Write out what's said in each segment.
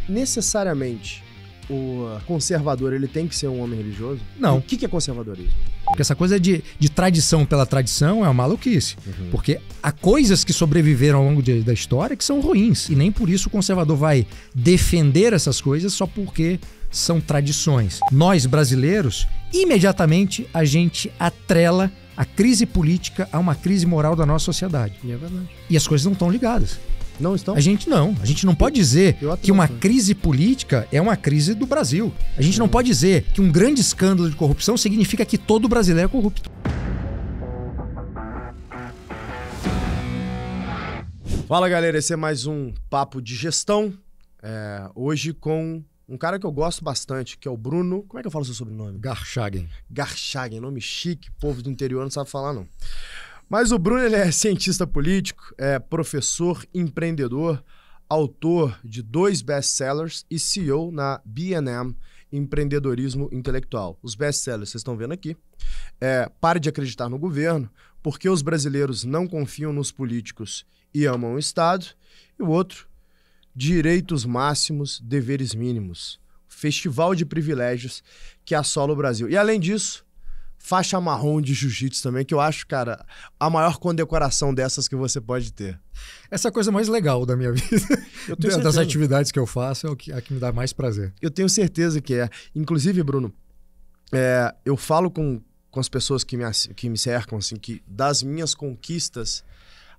necessariamente o conservador ele tem que ser um homem religioso? Não. O que é conservadorismo? Porque essa coisa de tradição pela tradição é uma maluquice. Porque há coisas que sobreviveram ao longo da história que são ruins. E nem por isso o conservador vai defender essas coisas só porque são tradições. Nós, brasileiros, imediatamente a gente atrela a crise política a uma crise moral da nossa sociedade. E é verdade. E as coisas não estão ligadas. Não estão? A gente não pode dizer que uma crise política é uma crise do Brasil. A gente não pode dizer que um grande escândalo de corrupção significa que todo brasileiro é corrupto. Fala galera, esse é mais um Papo de Gestão. Hoje com um cara que eu gosto bastante, que é o Bruno... Como é que eu falo seu sobrenome? Garchagen. Garchagen, nome chique, povo do interior não sabe falar não. Mas o Bruno ele é cientista político, é professor, empreendedor, autor de 2 best-sellers e CEO na B&M Empreendedorismo Intelectual. Os best-sellers vocês estão vendo aqui. Pare de acreditar no governo, porque os brasileiros não confiam nos políticos e amam o Estado. E o outro, Direitos Máximos, Deveres Mínimos. Festival de privilégios que assola o Brasil. E além disso, faixa marrom de jiu-jitsu também, que eu acho, cara, a maior condecoração dessas que você pode ter. Essa é a coisa mais legal da minha vida. Das atividades que eu faço, é a que me dá mais prazer. Eu tenho certeza que é. Inclusive, Bruno, eu falo com as pessoas que me cercam, assim, que das minhas conquistas,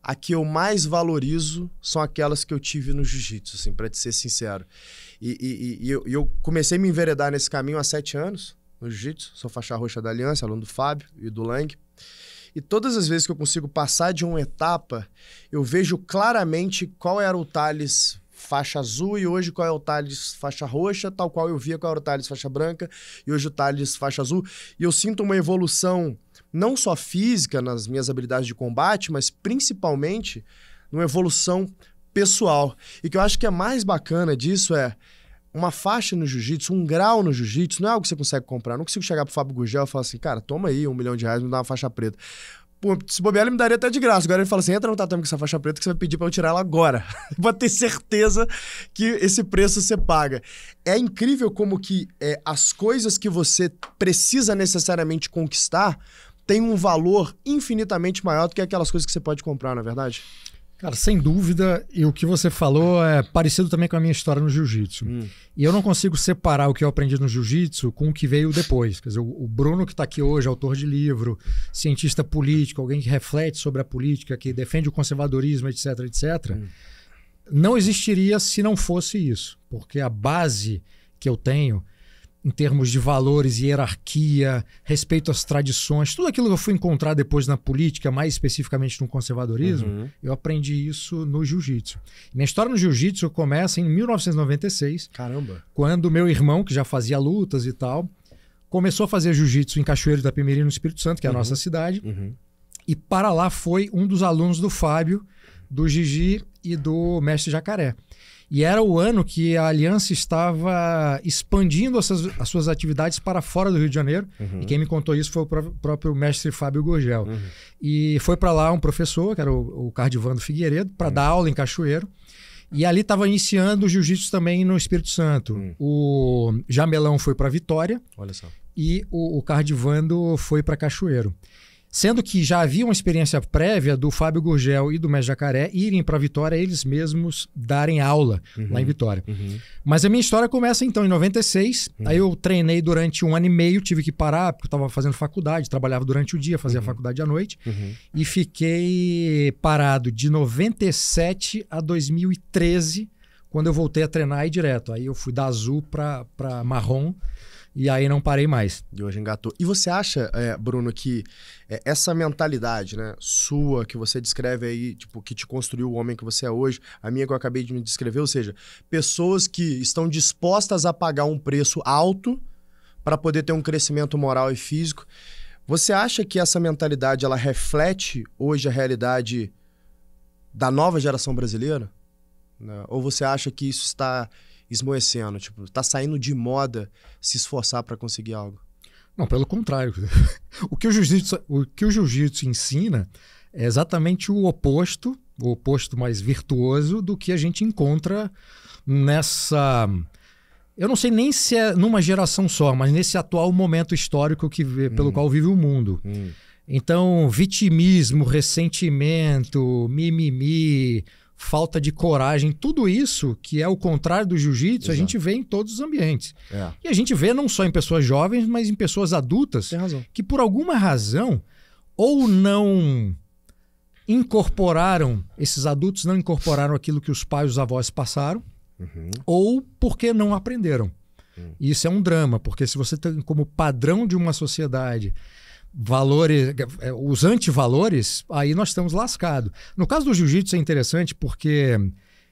a que eu mais valorizo são aquelas que eu tive no jiu-jitsu, assim, pra te ser sincero. E eu comecei a me enveredar nesse caminho há 7 anos, no jiu-jitsu, sou faixa roxa da Aliança, aluno do Fábio e do Lang. E todas as vezes que eu consigo passar de uma etapa, eu vejo claramente qual era o Thales faixa azul e hoje qual é o Thales faixa roxa, tal qual eu via qual era o Thales faixa branca e hoje o Thales faixa azul. E eu sinto uma evolução não só física nas minhas habilidades de combate, mas principalmente numa evolução pessoal. E que eu acho que é mais bacana disso uma faixa no jiu-jitsu, um grau no jiu-jitsu, não é algo que você consegue comprar. Eu não consigo chegar pro Fábio Gurgel e falar assim, cara, toma aí R$1 milhão, me dá uma faixa preta. Pô, se bobear, ele me daria até de graça. Agora ele fala assim, entra no tatame com essa faixa preta que você vai pedir pra eu tirar ela agora. Pode ter certeza que esse preço você paga. É incrível como que as coisas que você precisa necessariamente conquistar têm um valor infinitamente maior do que aquelas coisas que você pode comprar, não é verdade? Cara, sem dúvida, e o que você falou é parecido também com a minha história no jiu-jitsu. E eu não consigo separar o que eu aprendi no jiu-jitsu com o que veio depois. Quer dizer, o Bruno que está aqui hoje, autor de livro, cientista político, alguém que reflete sobre a política, que defende o conservadorismo, etc, etc, não existiria se não fosse isso. Porque a base que eu tenho em termos de valores, hierarquia, respeito às tradições, tudo aquilo que eu fui encontrar depois na política, mais especificamente no conservadorismo, eu aprendi isso no jiu-jitsu. Minha história no jiu-jitsu começa em 1996. Caramba! Quando meu irmão, que já fazia lutas e tal, começou a fazer jiu-jitsu em Cachoeiro da Pemirim, no Espírito Santo, que é a nossa cidade. E para lá foi um dos alunos do Fábio, do Gigi e do Mestre Jacaré. E era o ano que a Aliança estava expandindo as suas atividades para fora do Rio de Janeiro. E quem me contou isso foi o próprio mestre Fábio Gurgel. E foi para lá um professor, que era o Cardivando Figueiredo, para dar aula em Cachoeiro. E ali estava iniciando o jiu-jitsu também no Espírito Santo. O Jamelão foi para Vitória. Olha só. E o Cardivando foi para Cachoeiro. Sendo que já havia uma experiência prévia do Fábio Gurgel e do Mestre Jacaré irem para Vitória eles mesmos darem aula lá em Vitória. Mas a minha história começa então em 96. Aí eu treinei durante 1 ano e meio, tive que parar porque eu estava fazendo faculdade, trabalhava durante o dia, fazia faculdade à noite. E fiquei parado de 97 a 2013, quando eu voltei a treinar aí direto. Aí eu fui da azul para marrom. E aí não parei mais. E hoje engatou. E você acha, Bruno, que essa mentalidade, né, sua, que você descreve aí, tipo, que te construiu o homem que você é hoje, a minha que eu acabei de me descrever, ou seja, pessoas que estão dispostas a pagar um preço alto para poder ter um crescimento moral e físico. Você acha que essa mentalidade, ela reflete hoje a realidade da nova geração brasileira? Né? Ou você acha que isso está esmoecendo, tipo, tá saindo de moda se esforçar para conseguir algo? Não, pelo contrário. O que o jiu-jitsu ensina é exatamente o oposto o oposto mais virtuoso do que a gente encontra nessa... Eu não sei nem se é numa geração só, mas nesse atual momento histórico pelo qual vive o mundo. Então, vitimismo, ressentimento, mimimi, falta de coragem, tudo isso que é o contrário do jiu-jitsu, a gente vê em todos os ambientes. E a gente vê não só em pessoas jovens, mas em pessoas adultas que por alguma razão ou não incorporaram, esses adultos não incorporaram aquilo que os pais e os avós passaram, ou porque não aprenderam. E isso é um drama, porque se você tem como padrão de uma sociedade valores, os antivalores, aí nós estamos lascados. No caso do jiu-jitsu é interessante porque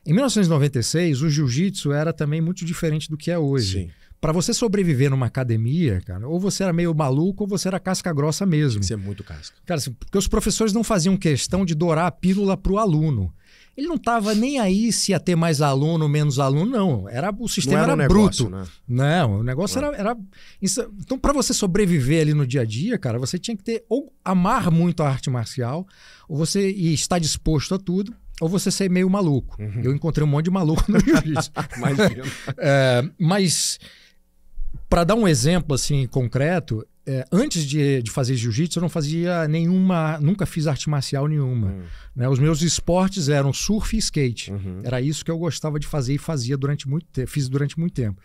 em 1996 o jiu-jitsu era também muito diferente do que é hoje. Para você sobreviver numa academia, cara, ou você era meio maluco ou você era casca grossa mesmo. Tem que ser muito casca. Cara, porque os professores não faziam questão de dourar a pílula para o aluno. Ele não estava nem aí se ia ter mais aluno ou menos aluno, não. O sistema era negócio, bruto. Né? Não, o negócio era... Então, para você sobreviver ali no dia a dia, cara, você tinha que ter ou amar muito a arte marcial, ou você estar disposto a tudo, ou você ser meio maluco. Eu encontrei um monte de maluco no jiu-jitsu. Mas, para dar um exemplo assim concreto, antes de fazer jiu-jitsu, eu não fazia nunca fiz arte marcial nenhuma. Né? Os meus esportes eram surf e skate. Era isso que eu gostava de fazer e fazia fiz durante muito tempo.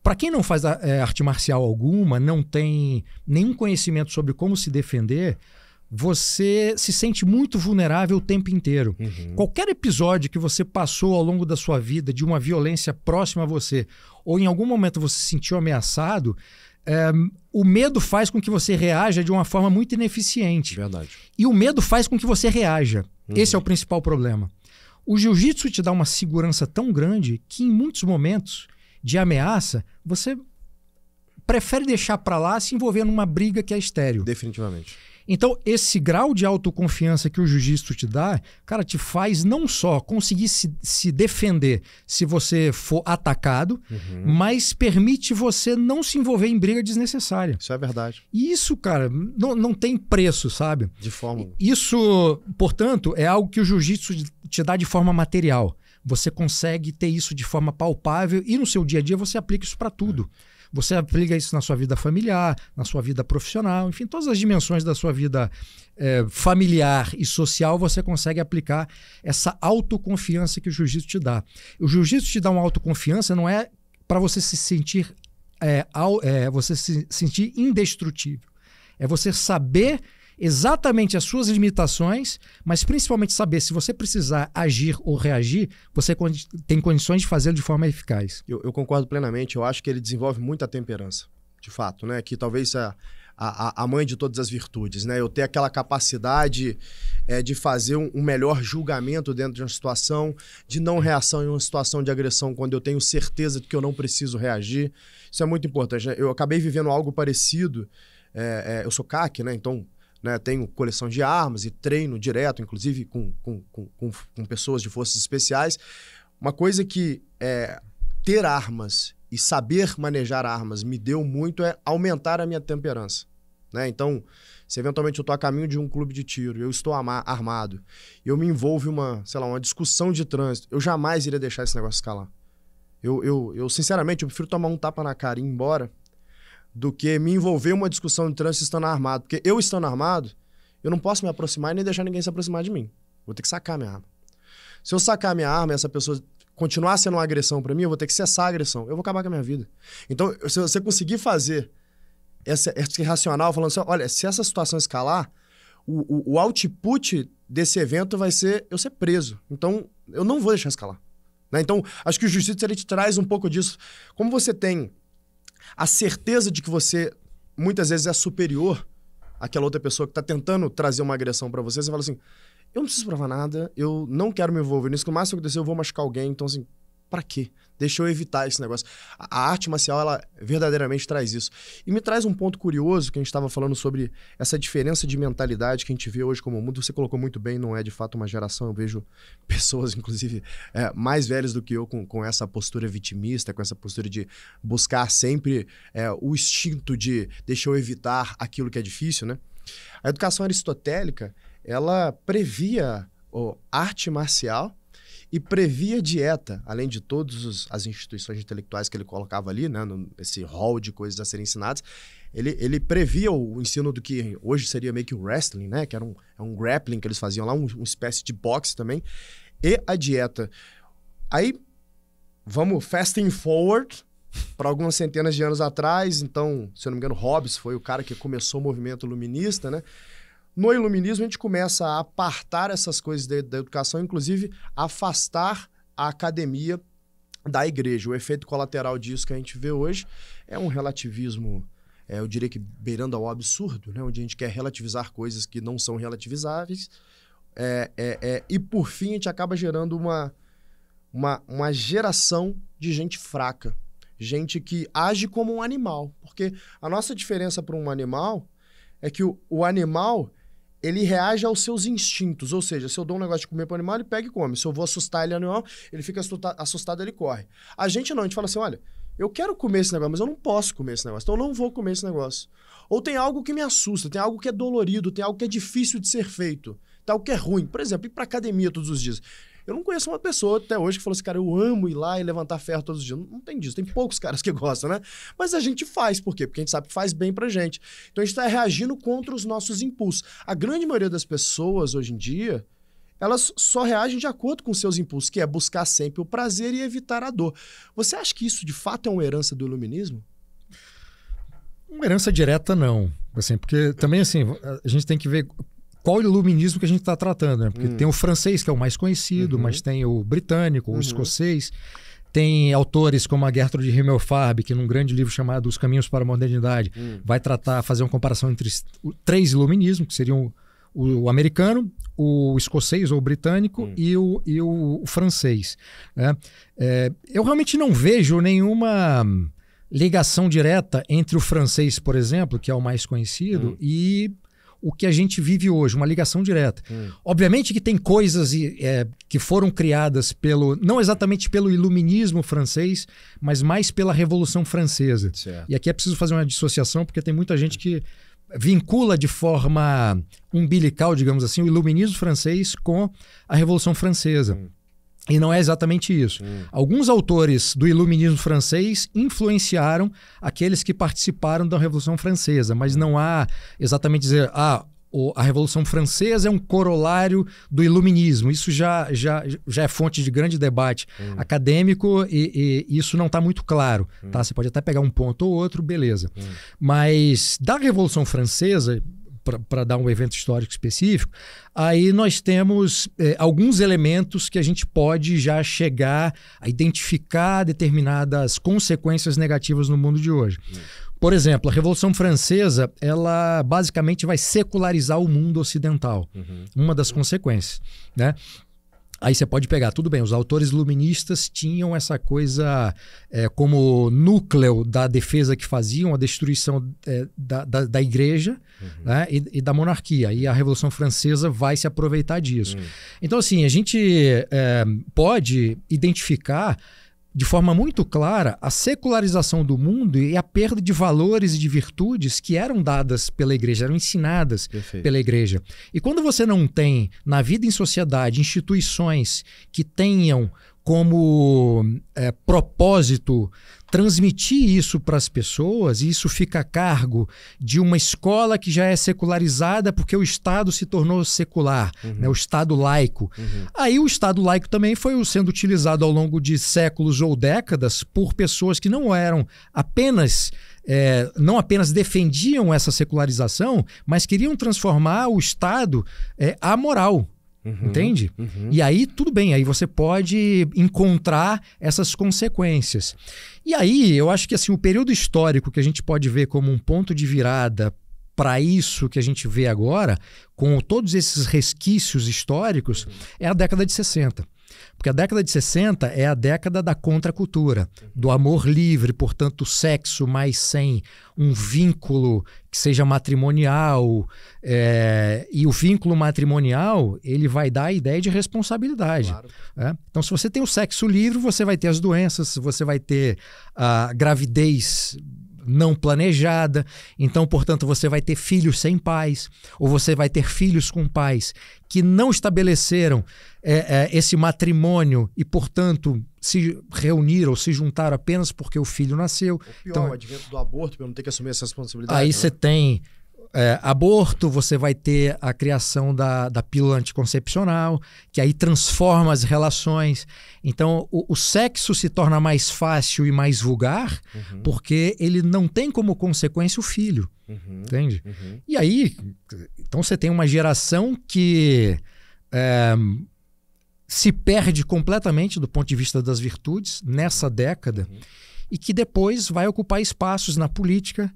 Para quem não faz arte marcial alguma, não tem nenhum conhecimento sobre como se defender, você se sente muito vulnerável o tempo inteiro. Qualquer episódio que você passou ao longo da sua vida de uma violência próxima a você, ou em algum momento você se sentiu ameaçado, o medo faz com que você reaja de uma forma muito ineficiente. Verdade. E o medo faz com que você reaja. Esse é o principal problema. O jiu-jitsu te dá uma segurança tão grande que em muitos momentos de ameaça, você prefere deixar para lá se envolver numa briga que é estéril. Definitivamente. Então, esse grau de autoconfiança que o jiu-jitsu te dá, cara, te faz não só conseguir se defender se você for atacado, mas permite você não se envolver em briga desnecessária. Isso é verdade. E isso, cara, não tem preço, sabe? De forma... Isso, portanto, é algo que o jiu-jitsu te dá de forma material. Você consegue ter isso de forma palpável e no seu dia a dia você aplica isso para tudo. Você aplica isso na sua vida familiar, na sua vida profissional, enfim, todas as dimensões da sua vida familiar e social você consegue aplicar essa autoconfiança que o jiu-jitsu te dá. O jiu-jitsu te dá uma autoconfiança, não é para você se sentir indestrutível. É você saber exatamente as suas limitações, mas principalmente saber se você precisar agir ou reagir, você tem condições de fazê-lo de forma eficaz. Eu concordo plenamente. Eu acho que ele desenvolve muita temperança, de fato, né? Que talvez a mãe de todas as virtudes, né? Eu ter aquela capacidade de fazer um melhor julgamento dentro de uma situação, de não reação em uma situação de agressão quando eu tenho certeza de que eu não preciso reagir. Isso é muito importante, né? Eu acabei vivendo algo parecido. Eu sou CAC, né? Então... tenho coleção de armas e treino direto, inclusive com pessoas de forças especiais. Uma coisa que ter armas e saber manejar armas me deu muito é aumentar a minha temperança. Né? Então, se eventualmente eu estou a caminho de um clube de tiro, eu estou armado, eu me envolvo em uma discussão de trânsito, eu jamais iria deixar esse negócio escalar. Eu sinceramente, eu prefiro tomar um tapa na cara e ir embora do que me envolver em uma discussão de trânsito estando armado. Porque eu estando armado, eu não posso me aproximar e nem deixar ninguém se aproximar de mim. Vou ter que sacar minha arma. Se eu sacar minha arma e essa pessoa continuar sendo uma agressão para mim, eu vou ter que cessar a agressão. Eu vou acabar com a minha vida. Então, se você conseguir fazer esse racional, falando assim, olha, se essa situação escalar, o output desse evento vai ser eu ser preso. Então, eu não vou deixar escalar. Né? Então, acho que o jiu-jitsu ele te traz um pouco disso. Como você tem a certeza de que você, muitas vezes, é superior àquela outra pessoa que está tentando trazer uma agressão para você, você fala assim, eu não preciso provar nada, eu não quero me envolver nisso, que o máximo que acontecer eu vou machucar alguém, então assim, pra quê? Deixa eu evitar esse negócio. A arte marcial, ela verdadeiramente traz isso. E me traz um ponto curioso, que a gente estava falando sobre essa diferença de mentalidade que a gente vê hoje como mundo. Você colocou muito bem, não é de fato uma geração. Eu vejo pessoas, inclusive, mais velhas do que eu, com essa postura vitimista, com essa postura de buscar sempre o instinto de deixa eu evitar aquilo que é difícil, né? A educação aristotélica, ela previa arte marcial e previa dieta, além de todas as instituições intelectuais que ele colocava ali, né, esse hall de coisas a serem ensinadas. Ele previa o ensino do que hoje seria meio que o wrestling, né? Que era um grappling que eles faziam lá, uma espécie de boxe também. E a dieta. Aí, vamos fasting forward para algumas centenas de anos atrás. Então, se eu não me engano, Hobbes foi o cara que começou o movimento iluminista, né? No iluminismo, a gente começa a apartar essas coisas da educação, inclusive afastar a academia da igreja. O efeito colateral disso que a gente vê hoje é um relativismo... eu diria que beirando ao absurdo, né? Onde a gente quer relativizar coisas que não são relativizáveis. E, por fim, a gente acaba gerando uma geração de gente fraca. Gente que age como um animal. Porque a nossa diferença para um animal é que o animal, ele reage aos seus instintos. Ou seja, se eu dou um negócio de comer para o animal, ele pega e come. Se eu vou assustar ele, animal, ele fica assustado, ele corre. A gente não, a gente fala assim, olha... Eu quero comer esse negócio, mas eu não posso comer esse negócio. Então eu não vou comer esse negócio. Ou tem algo que me assusta, tem algo que é dolorido, tem algo que é difícil de ser feito, tem algo que é ruim. Por exemplo, ir pra academia todos os dias. Eu não conheço uma pessoa até hoje que falou assim, cara, eu amo ir lá e levantar ferro todos os dias. Não tem disso, tem poucos caras que gostam, né? Mas a gente faz, por quê? Porque a gente sabe que faz bem pra gente. Então a gente tá reagindo contra os nossos impulsos. A grande maioria das pessoas hoje em dia... elas só reagem de acordo com seus impulsos, que é buscar sempre o prazer e evitar a dor. Você acha que isso, de fato, é uma herança do iluminismo? Uma herança direta, não. Assim, porque também, assim, a gente tem que ver qual iluminismo que a gente está tratando, né? Porque tem o francês, que é o mais conhecido, mas tem o britânico, o escocês. Tem autores como a Gertrude Himmelfarb, que num grande livro chamado Os Caminhos para a Modernidade, vai fazer uma comparação entre três iluminismos, que seriam o americano, o escocês ou o britânico e o francês. Né? Eu realmente não vejo nenhuma ligação direta entre o francês, por exemplo, que é o mais conhecido, e o que a gente vive hoje, uma ligação direta. Obviamente que tem coisas que foram criadas não exatamente pelo iluminismo francês, mas mais pela Revolução Francesa. Certo. E aqui é preciso fazer uma dissociação, porque tem muita gente que vincula de forma umbilical, digamos assim, o iluminismo francês com a Revolução Francesa. E não é exatamente isso. Alguns autores do iluminismo francês influenciaram aqueles que participaram da Revolução Francesa, mas não há exatamente dizer, a Revolução Francesa é um corolário do iluminismo. Isso já é fonte de grande debate acadêmico e isso não está muito claro. Tá? Você pode até pegar um ponto ou outro, beleza. Mas da Revolução Francesa, para dar um evento histórico específico, aí nós temos alguns elementos que a gente pode já chegar a identificar determinadas consequências negativas no mundo de hoje. Por exemplo, a Revolução Francesa, ela basicamente vai secularizar o mundo ocidental. Uma das consequências, né? Aí você pode pegar, tudo bem, os autores iluministas tinham essa coisa como núcleo da defesa que faziam, a destruição da igreja né, e da monarquia. E a Revolução Francesa vai se aproveitar disso. Então, assim, a gente pode identificar de forma muito clara a secularização do mundo e a perda de valores e de virtudes que eram dadas pela igreja, eram ensinadas pela igreja. E quando você não tem na vida em sociedade instituições que tenham como propósito transmitir isso para as pessoas, e isso fica a cargo de uma escola que já é secularizada porque o Estado se tornou secular, né, o Estado laico. Aí o Estado laico também foi sendo utilizado ao longo de séculos ou décadas por pessoas que não eram apenas... não apenas defendiam essa secularização, mas queriam transformar o Estado amoral. Entende? E aí tudo bem, aí você pode encontrar essas consequências. E aí eu acho que assim, o período histórico que a gente pode ver como um ponto de virada para isso que a gente vê agora, com todos esses resquícios históricos, é a década de 60. Porque a década de 60 é a década da contracultura, do amor livre, portanto, sexo, mas sem um vínculo que seja matrimonial. E o vínculo matrimonial, ele vai dar a ideia de responsabilidade. Claro. Então, se você tem o sexo livre, você vai ter as doenças, você vai ter a gravidez não planejada. Então, portanto, você vai ter filhos sem pais, ou você vai ter filhos com pais que não estabeleceram esse matrimônio e, portanto, se reuniram ou se juntaram apenas porque o filho nasceu. Ou pior, então, o advento do aborto, para não ter que assumir essa responsabilidade. Aí você tem aborto, você vai ter a criação da pílula anticoncepcional, que aí transforma as relações. Então, o sexo se torna mais fácil e mais vulgar, porque ele não tem como consequência o filho. Entende? E aí, então você tem uma geração que se perde completamente do ponto de vista das virtudes nessa década e que depois vai ocupar espaços na política,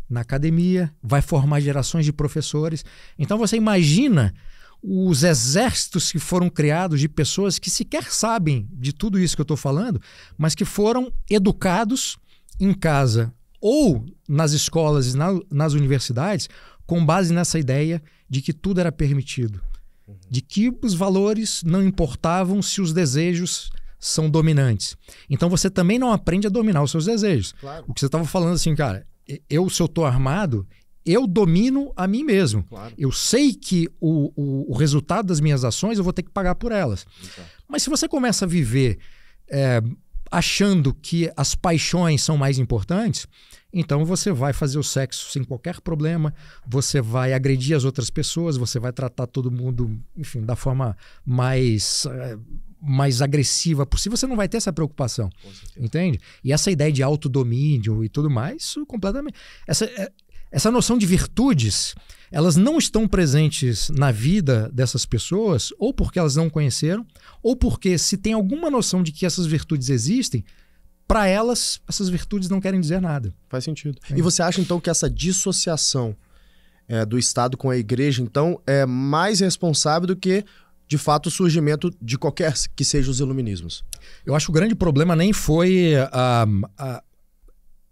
na academia, vai formar gerações de professores. Então você imagina os exércitos que foram criados de pessoas que sequer sabem de tudo isso que eu estou falando, mas que foram educados em casa ou nas escolas e nas universidades com base nessa ideia de que tudo era permitido, de que os valores não importavam se os desejos são dominantes. Então você também não aprende a dominar os seus desejos. Claro. O que você estava falando assim, cara, se eu estou armado, eu domino a mim mesmo. Claro. Eu sei que o resultado das minhas ações eu vou ter que pagar por elas. Exato. Mas se você começa a viver achando que as paixões são mais importantes, então você vai fazer o sexo sem qualquer problema, você vai agredir as outras pessoas, você vai tratar todo mundo, enfim, da forma mais agressiva possível, você não vai ter essa preocupação, entende? E essa ideia de autodomínio e tudo mais, isso completamente... Essa noção de virtudes, elas não estão presentes na vida dessas pessoas, ou porque elas não conheceram, ou porque se tem alguma noção de que essas virtudes existem, para elas, essas virtudes não querem dizer nada. Faz sentido. E você acha, então, que essa dissociação do Estado com a Igreja, então, é mais responsável do que, de fato, o surgimento de qualquer que seja os iluminismos? Eu acho que o grande problema nem foi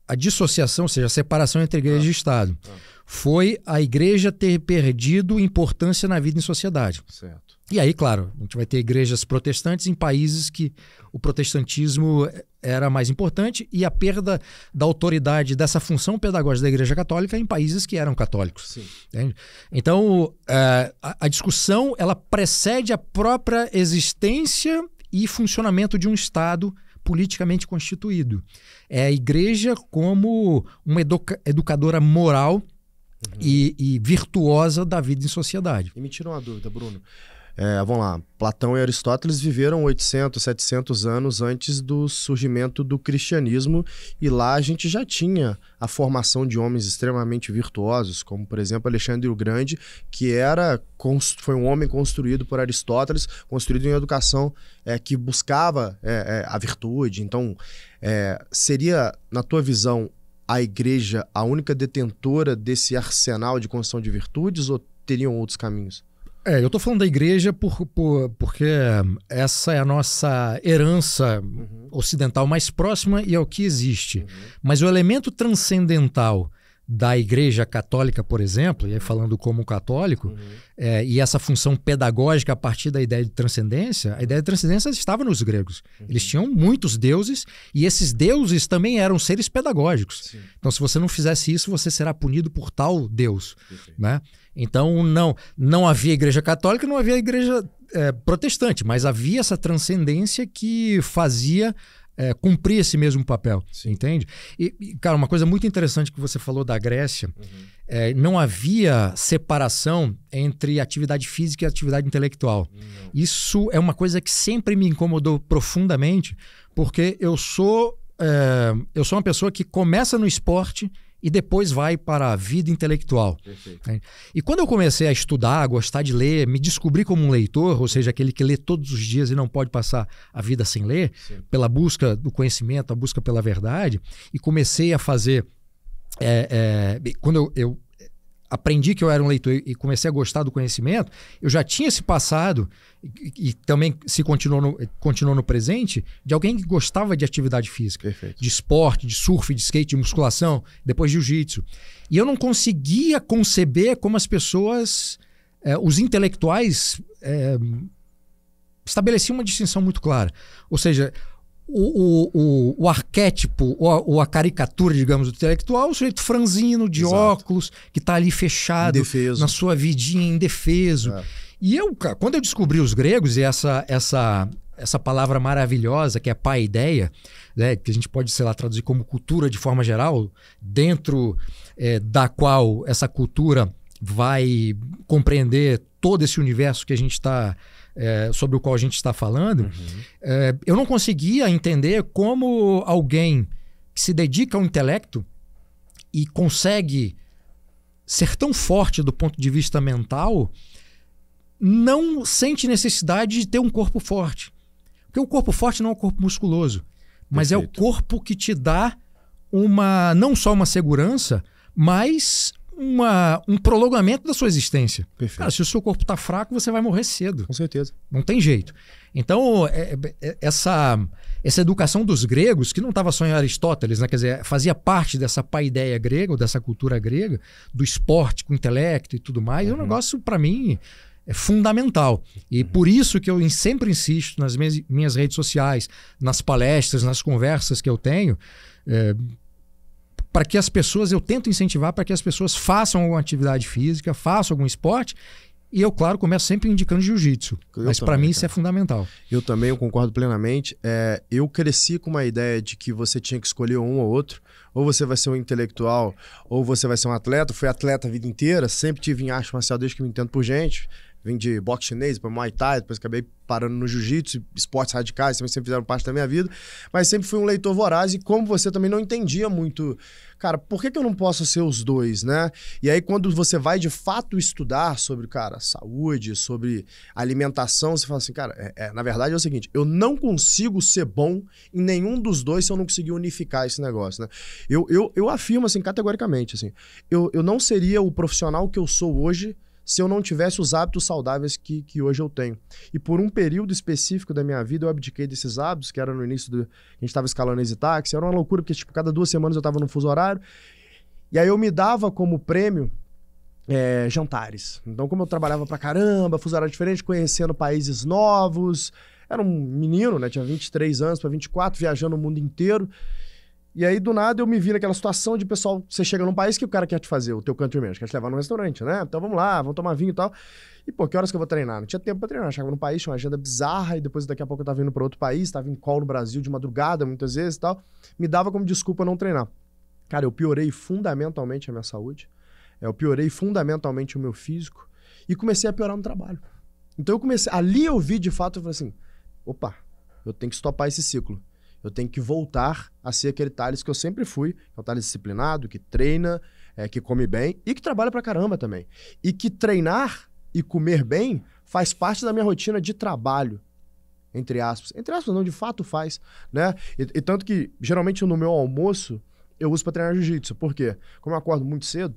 a dissociação, ou seja, a separação entre igreja e Estado. Foi a igreja ter perdido importância na vida em sociedade. Certo. E aí, claro, a gente vai ter igrejas protestantes em países que o protestantismo era mais importante e a perda da autoridade dessa função pedagógica da Igreja Católica em países que eram católicos. Sim. Entende? Então, a discussão ela precede a própria existência e funcionamento de um Estado politicamente constituído. É a igreja como uma educadora moral e virtuosa da vida em sociedade. E me tira uma dúvida, Bruno. Vamos lá, Platão e Aristóteles viveram 800, 700 anos antes do surgimento do cristianismo e lá a gente já tinha a formação de homens extremamente virtuosos, como por exemplo Alexandre o Grande, que foi um homem construído por Aristóteles, construído em educação que buscava a virtude. Então, seria, na tua visão, a igreja a única detentora desse arsenal de construção de virtudes ou teriam outros caminhos? Eu estou falando da igreja porque essa é a nossa herança ocidental mais próxima e é o que existe. Mas o elemento transcendental da igreja católica, por exemplo, e aí falando como católico, e essa função pedagógica a partir da ideia de transcendência, a ideia de transcendência estava nos gregos. Eles tinham muitos deuses e esses deuses também eram seres pedagógicos. Sim. Então, se você não fizesse isso, você será punido por tal Deus, né? Então, não havia igreja católica, não havia igreja protestante, mas havia essa transcendência que fazia cumprir esse mesmo papel, entende? E, cara, uma coisa muito interessante que você falou da Grécia, não havia separação entre atividade física e atividade intelectual. Isso é uma coisa que sempre me incomodou profundamente, porque eu sou uma pessoa que começa no esporte e depois vai para a vida intelectual. E quando eu comecei a estudar, gostar de ler, me descobri como um leitor, ou seja, aquele que lê todos os dias e não pode passar a vida sem ler, pela busca do conhecimento, a busca pela verdade, e comecei a fazer... quando eu aprendi que eu era um leitor e comecei a gostar do conhecimento, eu já tinha esse passado e também se continuou no presente de alguém que gostava de atividade física, de esporte, de surf, de skate, de musculação, depois jiu-jitsu. E eu não conseguia conceber como as pessoas, os intelectuais, estabeleciam uma distinção muito clara. Ou seja, o arquétipo, ou a caricatura, digamos, do intelectual, o sujeito franzino, de óculos, que está ali fechado, indefeso, na sua vidinha, indefeso. E quando eu descobri os gregos, e essa palavra maravilhosa, que é paideia, né, que a gente pode, sei lá, traduzir como cultura de forma geral, dentro da qual essa cultura vai compreender todo esse universo que a gente está... sobre o qual a gente está falando, eu não conseguia entender como alguém que se dedica ao intelecto e consegue ser tão forte do ponto de vista mental não sente necessidade de ter um corpo forte. Porque o corpo forte não é um corpo musculoso, mas é o corpo que te dá não só uma segurança, mas um prolongamento da sua existência. Cara, se o seu corpo está fraco, você vai morrer cedo. Com certeza. Não tem jeito. Então, essa educação dos gregos, que não estava só em Aristóteles, né? Quer dizer, fazia parte dessa paideia grega, ou dessa cultura grega, do esporte com o intelecto e tudo mais, é um negócio, para mim, fundamental. E por isso que eu sempre insisto nas minhas redes sociais, nas palestras, nas conversas que eu tenho, para que as pessoas, eu tento incentivar para que as pessoas façam alguma atividade física, façam algum esporte, e eu, claro, começo sempre indicando jiu-jitsu. Mas para mim isso é fundamental. Eu também, eu concordo plenamente. Eu cresci com uma ideia de que você tinha que escolher um ou outro. Ou você vai ser um intelectual, ou você vai ser um atleta. Fui atleta a vida inteira, sempre tive em arte marcial desde que me entendo por gente. Vim de boxe chinês para Muay Thai, depois acabei parando no jiu-jitsu, esportes radicais também sempre fizeram parte da minha vida, mas sempre fui um leitor voraz e como você também não entendia muito, cara, por que eu não posso ser os dois, né? E aí quando você vai de fato estudar sobre, cara, saúde, sobre alimentação, você fala assim, cara, na verdade é o seguinte, eu não consigo ser bom em nenhum dos dois se eu não conseguir unificar esse negócio, né? Eu afirmo assim, categoricamente, assim, eu não seria o profissional que eu sou hoje se eu não tivesse os hábitos saudáveis que hoje eu tenho. E por um período específico da minha vida, eu abdiquei desses hábitos, que era no início a gente estava escalando esse táxi, era uma loucura, porque tipo, cada 2 semanas eu estava no fuso horário, e aí eu me dava como prêmio jantares. Então, como eu trabalhava pra caramba, fuso horário diferente, conhecendo países novos, era um menino, né, tinha 23 anos para 24, viajando o mundo inteiro. E aí, do nada, eu me vi naquela situação de pessoal, você chega num país que o cara quer te fazer, o teu countryman, quer te levar num restaurante, né? Então vamos lá, vamos tomar vinho e tal. E, pô, que horas que eu vou treinar? Não tinha tempo pra treinar. Eu chegava num país, tinha uma agenda bizarra, e depois daqui a pouco eu tava indo pra outro país, tava em call no Brasil de madrugada, muitas vezes e tal. Me dava como desculpa não treinar. Cara, eu piorei fundamentalmente a minha saúde, eu piorei fundamentalmente o meu físico, e comecei a piorar no trabalho. Então ali eu vi de fato, eu falei assim, opa, eu tenho que estopar esse ciclo. Eu tenho que voltar a ser aquele Thales que eu sempre fui, que é um Thales disciplinado, que treina, que come bem e que trabalha pra caramba também. E que treinar e comer bem faz parte da minha rotina de trabalho, entre aspas. Entre aspas não, de fato faz, né? E tanto que, geralmente, no meu almoço, eu uso pra treinar jiu-jitsu. Por quê? Como eu acordo muito cedo,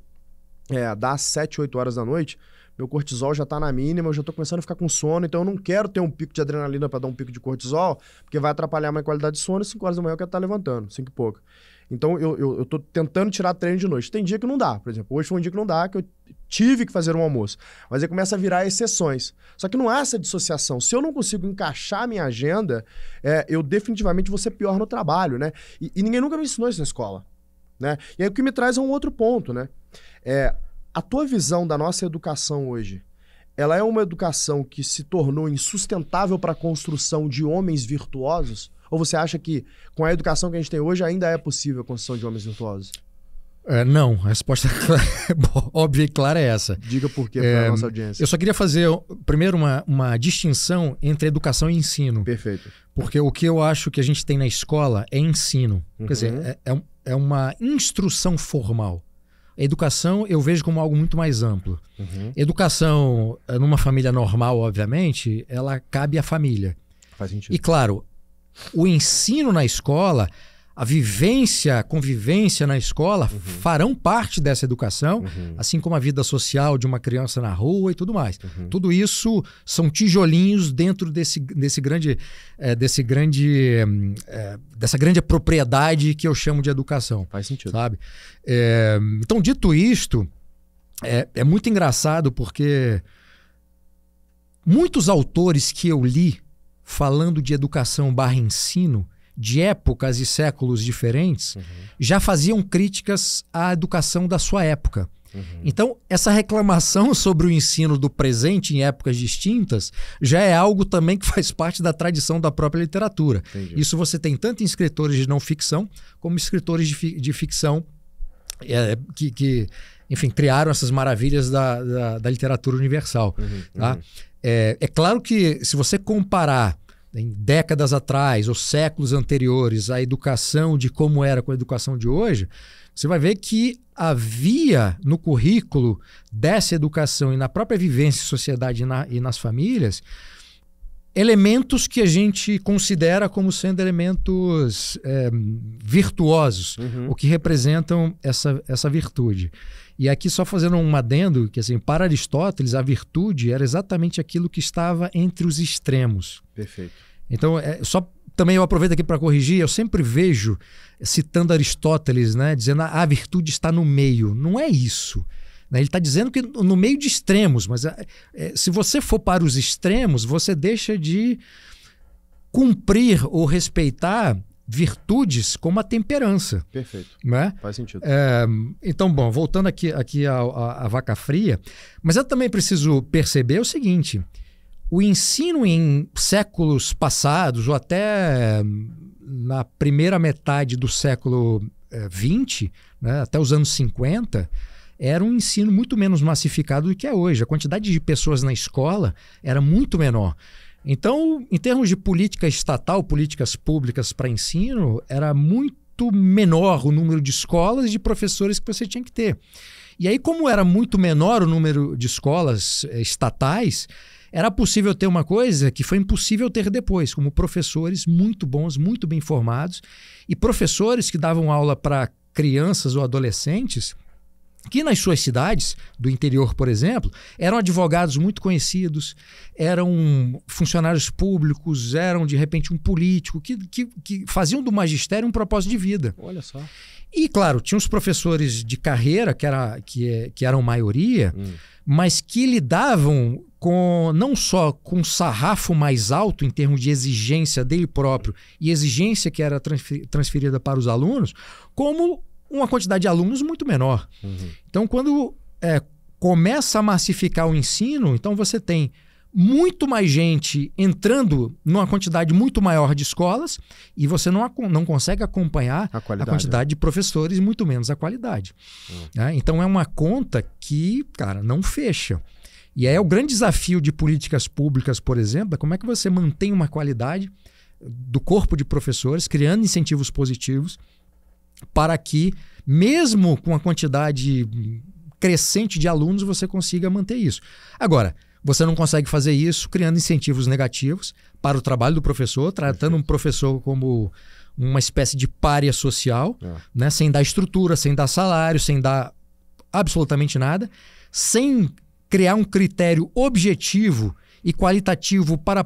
das 7, 8 horas da noite, meu cortisol já tá na mínima, eu já tô começando a ficar com sono, então eu não quero ter um pico de adrenalina para dar um pico de cortisol, porque vai atrapalhar a minha qualidade de sono, 5 horas da manhã eu quero estar levantando, 5 e pouco. Então eu tô tentando tirar treino de noite. Tem dia que não dá, por exemplo, hoje foi um dia que não dá, que eu tive que fazer um almoço, mas aí começa a virar exceções. Só que não há essa dissociação. Se eu não consigo encaixar a minha agenda, eu definitivamente vou ser pior no trabalho, né? E ninguém nunca me ensinou isso na escola, né? E aí o que me traz a um outro ponto, né? A tua visão da nossa educação hoje, ela é uma educação que se tornou insustentável para a construção de homens virtuosos? Ou você acha que com a educação que a gente tem hoje ainda é possível a construção de homens virtuosos? Não, a resposta óbvia e clara é essa. Diga por quê para a nossa audiência. Eu só queria fazer primeiro uma distinção entre educação e ensino. Perfeito. Porque o que eu acho que a gente tem na escola é ensino. Quer dizer, é uma instrução formal. A educação eu vejo como algo muito mais amplo. Educação, numa família normal, obviamente, ela cabe à família. Faz sentido. E claro, o ensino na escola, a vivência, a convivência na escola farão parte dessa educação, assim como a vida social de uma criança na rua e tudo mais. Tudo isso são tijolinhos dentro dessa grande propriedade que eu chamo de educação. Faz sentido. Sabe? Então, dito isto, é muito engraçado porque muitos autores que eu li falando de educação / ensino de épocas e séculos diferentes já faziam críticas à educação da sua época. Então, essa reclamação sobre o ensino do presente em épocas distintas já é algo também que faz parte da tradição da própria literatura. Entendi. Isso você tem tanto em escritores de não ficção, como escritores de ficção que, enfim, criaram essas maravilhas da literatura universal. Tá? É claro que se você comparar em décadas atrás ou séculos anteriores a educação de como era com a educação de hoje, você vai ver que havia no currículo dessa educação e na própria vivência em sociedade e nas famílias elementos que a gente considera como sendo elementos virtuosos, o que representam essa virtude. E aqui só fazendo um adendo, que assim, para Aristóteles a virtude era exatamente aquilo que estava entre os extremos. Perfeito. Então, só também eu aproveito aqui para corrigir, eu sempre vejo, citando Aristóteles, né, dizendo a virtude está no meio. Não é isso. Né? Ele está dizendo que no meio de extremos, mas se você for para os extremos, você deixa de cumprir ou respeitar virtudes como a temperança. Perfeito. Né? Faz sentido. Então, bom, voltando aqui à vaca fria, mas eu também preciso perceber o seguinte: o ensino em séculos passados, ou até na primeira metade do século XX, né, até os anos 50, era um ensino muito menos massificado do que é hoje. A quantidade de pessoas na escola era muito menor. Então, em termos de política estatal, políticas públicas para ensino, era muito menor o número de escolas e de professores que você tinha que ter. E aí, como era muito menor o número de escolas estatais, era possível ter uma coisa que foi impossível ter depois, como professores muito bons, muito bem formados, e professores que davam aula para crianças ou adolescentes que nas suas cidades, do interior, por exemplo, eram advogados muito conhecidos, eram funcionários públicos, eram, de repente, um político, que faziam do magistério um propósito de vida. Olha só. E, claro, tinha os professores de carreira, que eram maioria, mas que lidavam não só com sarrafo mais alto em termos de exigência dele próprio e exigência que era transferida para os alunos, como uma quantidade de alunos muito menor. Então, quando começa a massificar o ensino, então você tem muito mais gente entrando numa quantidade muito maior de escolas e você não consegue acompanhar a quantidade de professores, muito menos a qualidade. Né? Então, é uma conta que, cara, não fecha. E aí é o grande desafio de políticas públicas, por exemplo, é como é que você mantém uma qualidade do corpo de professores, criando incentivos positivos para que, mesmo com a quantidade crescente de alunos, você consiga manter isso. Agora, você não consegue fazer isso criando incentivos negativos para o trabalho do professor, tratando um professor como uma espécie de pária social, né? Sem dar estrutura, sem dar salário, sem dar absolutamente nada, sem criar um critério objetivo e qualitativo para a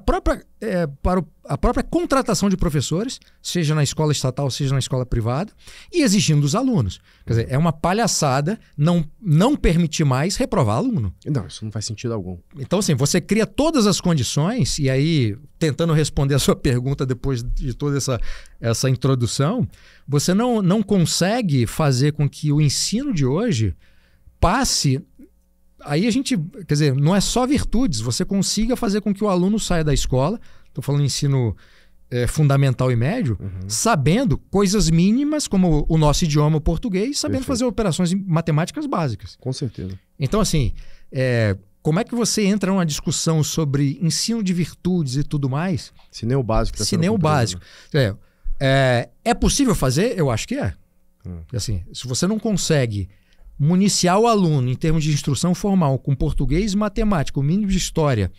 própria contratação de professores, seja na escola estatal, seja na escola privada, e exigindo dos alunos. Quer dizer, é uma palhaçada não permitir mais reprovar aluno. Não, isso não faz sentido algum. Então, assim, você cria todas as condições, e aí, tentando responder a sua pergunta depois de toda essa introdução, você não consegue fazer com que o ensino de hoje passe... Aí a gente, quer dizer, não é só virtudes, você consiga fazer com que o aluno saia da escola, estou falando ensino fundamental e médio, sabendo coisas mínimas como o nosso idioma, o português, sabendo fazer operações matemáticas básicas. Com certeza. Então, assim, como é que você entra numa discussão sobre ensino de virtudes e tudo mais? Se nem o básico. Se nem o básico. É possível fazer? Eu acho que é. Assim, se você não consegue municiar o aluno em termos de instrução formal com português e matemática, o mínimo de história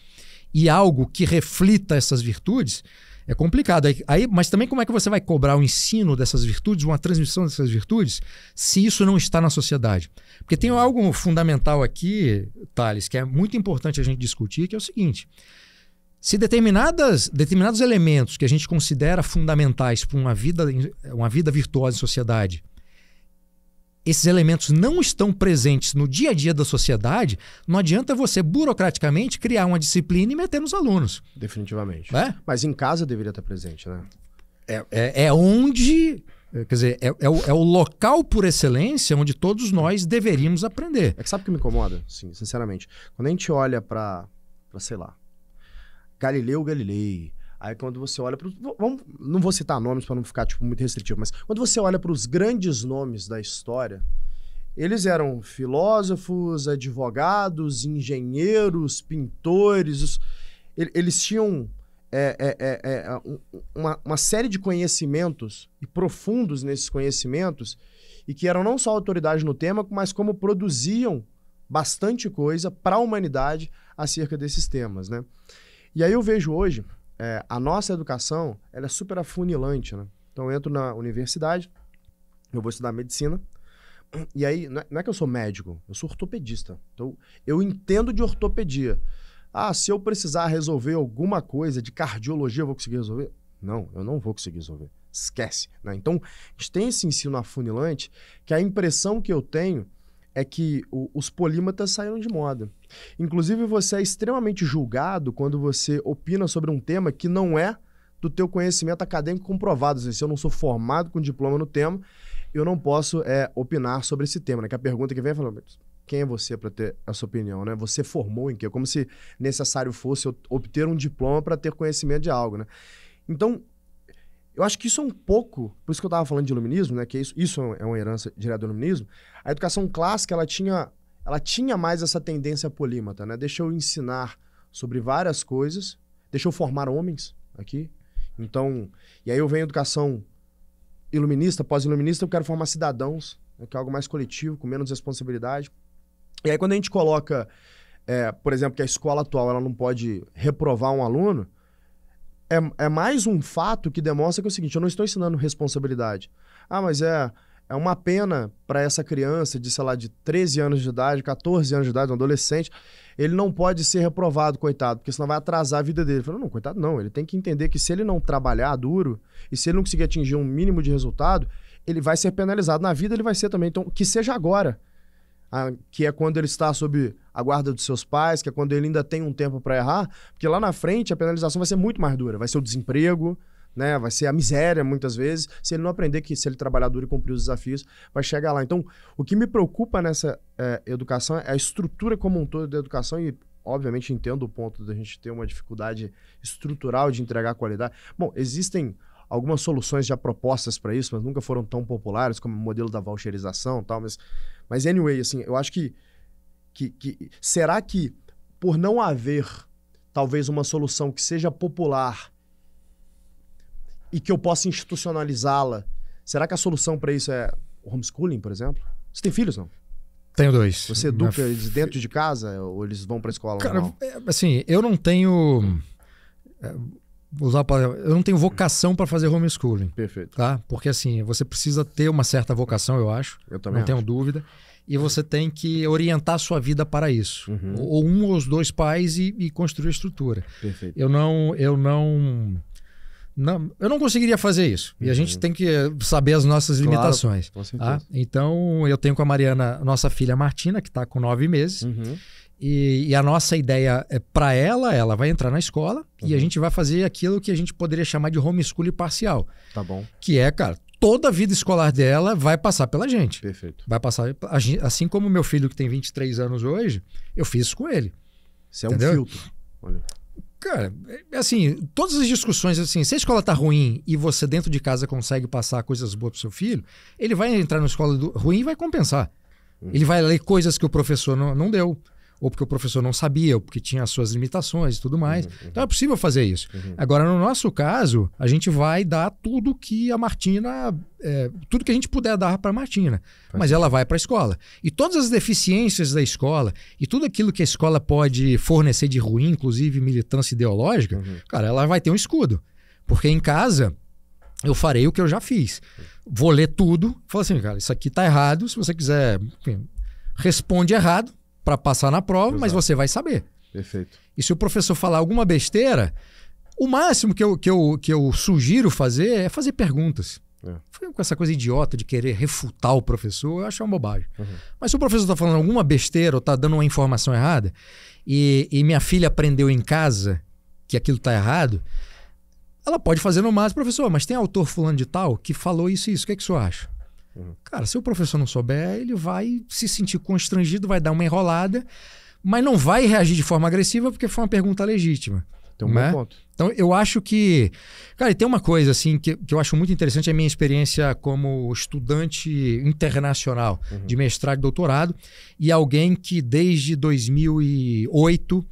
e algo que reflita essas virtudes, é complicado. Mas também como é que você vai cobrar o ensino dessas virtudes, uma transmissão dessas virtudes, se isso não está na sociedade? Porque tem algo fundamental aqui, Thales, que é muito importante a gente discutir, que é o seguinte: se determinados elementos que a gente considera fundamentais para uma vida virtuosa em sociedade, esses elementos não estão presentes no dia a dia da sociedade, não adianta você burocraticamente criar uma disciplina e meter nos alunos. Definitivamente. É? Mas em casa deveria estar presente, né? É onde... Quer dizer, é o local por excelência onde todos nós deveríamos aprender. É que sabe o que me incomoda, sim, sinceramente? Quando a gente olha para sei lá, Galileu Galilei, aí quando você olha para... Não vou citar nomes para não ficar tipo, muito restritivo, mas quando você olha para os grandes nomes da história, eles eram filósofos, advogados, engenheiros, pintores, eles tinham... uma série de conhecimentos e profundos nesses conhecimentos e que eram não só autoridade no tema, mas como produziam bastante coisa para a humanidade acerca desses temas, né? E aí eu vejo hoje, a nossa educação, ela é super afunilante, né? Então eu entro na universidade, eu vou estudar medicina, e aí, não é que eu sou médico, eu sou ortopedista. Então eu entendo de ortopedia. Se eu precisar resolver alguma coisa de cardiologia, eu vou conseguir resolver? Não, eu não vou conseguir resolver. Esquece, né? Então, a gente tem esse ensino afunilante que a impressão que eu tenho é que os polímatas saíram de moda. Inclusive, você é extremamente julgado quando você opina sobre um tema que não é do teu conhecimento acadêmico comprovado. Ou seja, se eu não sou formado com diploma no tema, eu não posso opinar sobre esse tema, né? Que a pergunta que vem é falando... Quem é você para ter essa opinião, né? Você formou em quê? Como se necessário fosse obter um diploma para ter conhecimento de algo, né? Então, eu acho que isso é um pouco... Por isso que eu estava falando de iluminismo, né? Que isso é uma herança direta do iluminismo. A educação clássica, ela tinha mais essa tendência polímata, né? Deixa eu ensinar sobre várias coisas, deixa eu formar homens aqui. Então, e aí eu venho a educação iluminista, pós-iluminista, eu quero formar cidadãos, né? Que é algo mais coletivo, com menos responsabilidade. E aí quando a gente coloca, por exemplo, que a escola atual ela não pode reprovar um aluno, é mais um fato que demonstra que é o seguinte, eu não estou ensinando responsabilidade. Mas é uma pena para essa criança de, sei lá, de 13 anos de idade, 14 anos de idade, um adolescente, ele não pode ser reprovado, coitado, porque senão vai atrasar a vida dele. Eu falo, não, coitado não, ele tem que entender que se ele não trabalhar duro e se ele não conseguir atingir um mínimo de resultado, ele vai ser penalizado na vida, ele vai ser também, então que seja agora. Que é quando ele está sob a guarda dos seus pais, que é quando ele ainda tem um tempo para errar, porque lá na frente a penalização vai ser muito mais dura, vai ser o desemprego, né? Vai ser a miséria muitas vezes, se ele não aprender que se ele trabalhar duro e cumprir os desafios, vai chegar lá. Então, o que me preocupa nessa educação é a estrutura como um todo da educação e, obviamente, entendo o ponto da gente ter uma dificuldade estrutural de entregar qualidade. Bom, existem algumas soluções já propostas para isso, mas nunca foram tão populares como o modelo da voucherização e tal, mas anyway, assim, eu acho que será que por não haver talvez uma solução que seja popular e que eu possa institucionalizá-la, será que a solução para isso é o homeschooling, por exemplo? Você tem filhos, não? Tenho 2. Você educa eles dentro de casa ou eles vão para a escola? Cara, assim, eu não tenho... Vou usar a palavra, eu não tenho vocação para fazer homeschooling. Perfeito. Tá? Porque assim, você precisa ter uma certa vocação, eu acho. Eu também não tenho dúvida. E você tem que orientar a sua vida para isso. Ou um ou os dois pais e construir a estrutura. Perfeito. Eu não conseguiria fazer isso. E a gente tem que saber as nossas limitações. Com certeza. Tá? Então, eu tenho com a Mariana, nossa filha Martina, que está com 9 meses. E a nossa ideia é para ela vai entrar na escola e a gente vai fazer aquilo que a gente poderia chamar de homeschooling parcial. Tá bom. Que é, cara, toda a vida escolar dela vai passar pela gente. Perfeito. Vai passar, assim como meu filho que tem 23 anos hoje, eu fiz isso com ele. Você é um filtro. Olha. Cara, assim, todas as discussões, assim, se a escola tá ruim e você dentro de casa consegue passar coisas boas pro seu filho, ele vai entrar na escola ruim e vai compensar. Ele vai ler coisas que o professor não deu. Ou porque o professor não sabia, ou porque tinha as suas limitações e tudo mais. Então é possível fazer isso. Agora, no nosso caso, a gente vai dar tudo que a Martina... tudo que a gente puder dar para a Martina. Mas ela vai para a escola. E todas as deficiências da escola e tudo aquilo que a escola pode fornecer de ruim, inclusive militância ideológica, cara, ela vai ter um escudo. Porque em casa, eu farei o que eu já fiz. Vou ler tudo. Falo assim, cara, isso aqui tá errado. Se você quiser, enfim, responde errado para passar na prova, exato, mas você vai saber. Perfeito. E se o professor falar alguma besteira, o máximo que eu sugiro fazer é fazer perguntas. Com essa coisa idiota de querer refutar o professor, eu acho uma bobagem. Mas se o professor está falando alguma besteira ou está dando uma informação errada e minha filha aprendeu em casa que aquilo está errado, ela pode fazer no máximo, professor, mas tem autor fulano de tal que falou isso e isso, o que é que o senhor acha? Cara, se o professor não souber, ele vai se sentir constrangido, vai dar uma enrolada, mas não vai reagir de forma agressiva porque foi uma pergunta legítima. Tem um bom ponto. Então, eu acho que... Cara, e tem uma coisa assim que eu acho muito interessante, é a minha experiência como estudante internacional de mestrado e doutorado, e alguém que desde 2008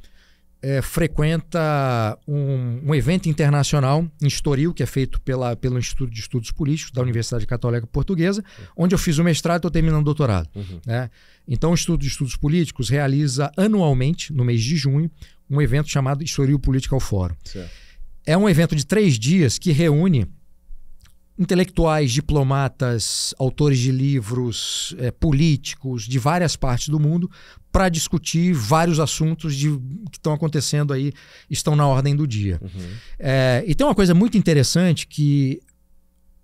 frequenta um evento internacional em Estoril, que é feito pelo Instituto de Estudos Políticos da Universidade Católica Portuguesa, onde eu fiz o mestrado e estou terminando o doutorado. Né? Então, o Instituto de Estudos Políticos realiza anualmente, no mês de junho, um evento chamado Estoril Political Forum. Certo. É um evento de 3 dias que reúne intelectuais, diplomatas, autores de livros, políticos de várias partes do mundo para discutir vários assuntos que estão acontecendo aí, estão na ordem do dia. E tem uma coisa muito interessante que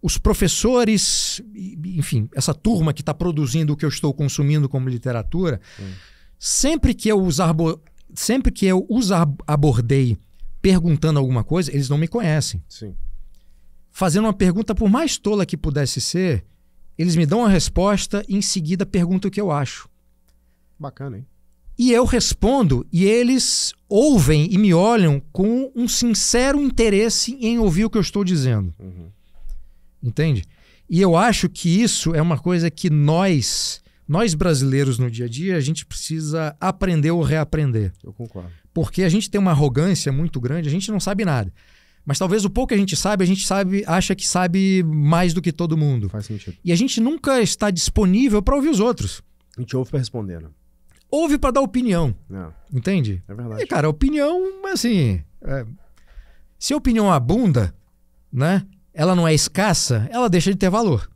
os professores, enfim, essa turma que está produzindo o que eu estou consumindo como literatura, sempre que eu os abordei perguntando alguma coisa, eles não me conhecem. Sim. Fazendo uma pergunta, por mais tola que pudesse ser, eles me dão a resposta e em seguida perguntam o que eu acho. Bacana, hein? E eu respondo e eles ouvem e me olham com um sincero interesse em ouvir o que eu estou dizendo. Entende? E eu acho que isso é uma coisa que nós brasileiros no dia a dia, a gente precisa aprender ou reaprender. Eu concordo. Porque a gente tem uma arrogância muito grande, a gente não sabe nada. Mas talvez o pouco que a gente acha que sabe mais do que todo mundo. Faz sentido. E a gente nunca está disponível para ouvir os outros. A gente ouve para responder, né? Ouve para dar opinião. Entende? É verdade. E, cara, opinião, assim... se a opinião abunda, né? Ela não é escassa, ela deixa de ter valor.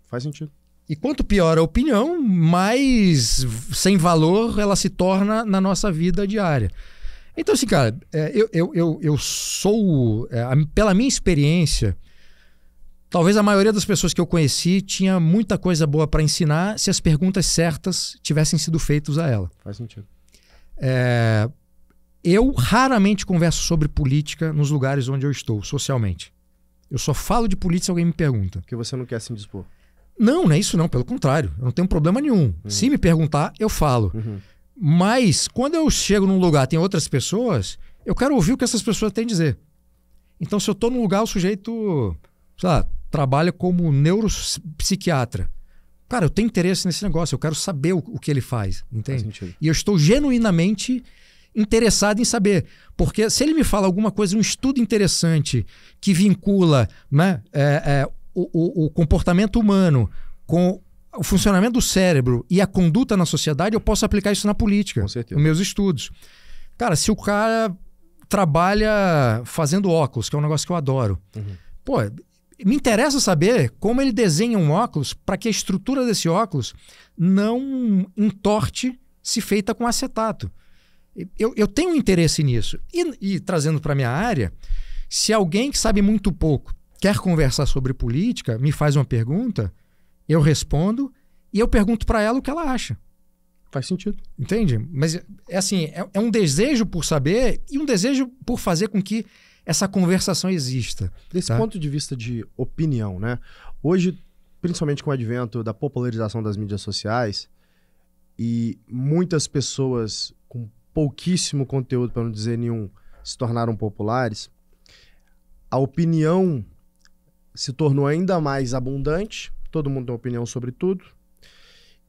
Faz sentido. E quanto pior a opinião, mais sem valor ela se torna na nossa vida diária. Então, assim, cara, eu sou, pela minha experiência, talvez a maioria das pessoas que eu conheci tinha muita coisa boa para ensinar se as perguntas certas tivessem sido feitas a ela. Faz sentido. Eu raramente converso sobre política nos lugares onde eu estou, socialmente. Eu só falo de política se alguém me pergunta. Porque você não quer se indispor. Não é isso não, pelo contrário. Eu não tenho problema nenhum. Se me perguntar, eu falo. Mas quando eu chego num lugar tem outras pessoas, eu quero ouvir o que essas pessoas têm a dizer. Então, se eu estou num lugar, o sujeito, sei lá, trabalha como neuropsiquiatra. Cara, eu tenho interesse nesse negócio, eu quero saber o que ele faz, entende? E eu estou genuinamente interessado em saber. Porque se ele me fala alguma coisa, um estudo interessante que vincula, né, o comportamento humano com o funcionamento do cérebro e a conduta na sociedade, eu posso aplicar isso na política, nos meus estudos. Cara, se o cara trabalha fazendo óculos, que é um negócio que eu adoro, pô, me interessa saber como ele desenha um óculos para que a estrutura desse óculos não entorte se feita com acetato. Eu tenho um interesse nisso. E trazendo para a minha área, se alguém que sabe muito pouco quer conversar sobre política, me faz uma pergunta, eu respondo e eu pergunto para ela o que ela acha. Faz sentido. Entende? Mas é um desejo por saber e um desejo por fazer com que essa conversação exista. Desse ponto de vista de opinião, né? Hoje, principalmente com o advento da popularização das mídias sociais e muitas pessoas com pouquíssimo conteúdo, para não dizer nenhum, se tornaram populares, a opinião se tornou ainda mais abundante, todo mundo tem opinião sobre tudo,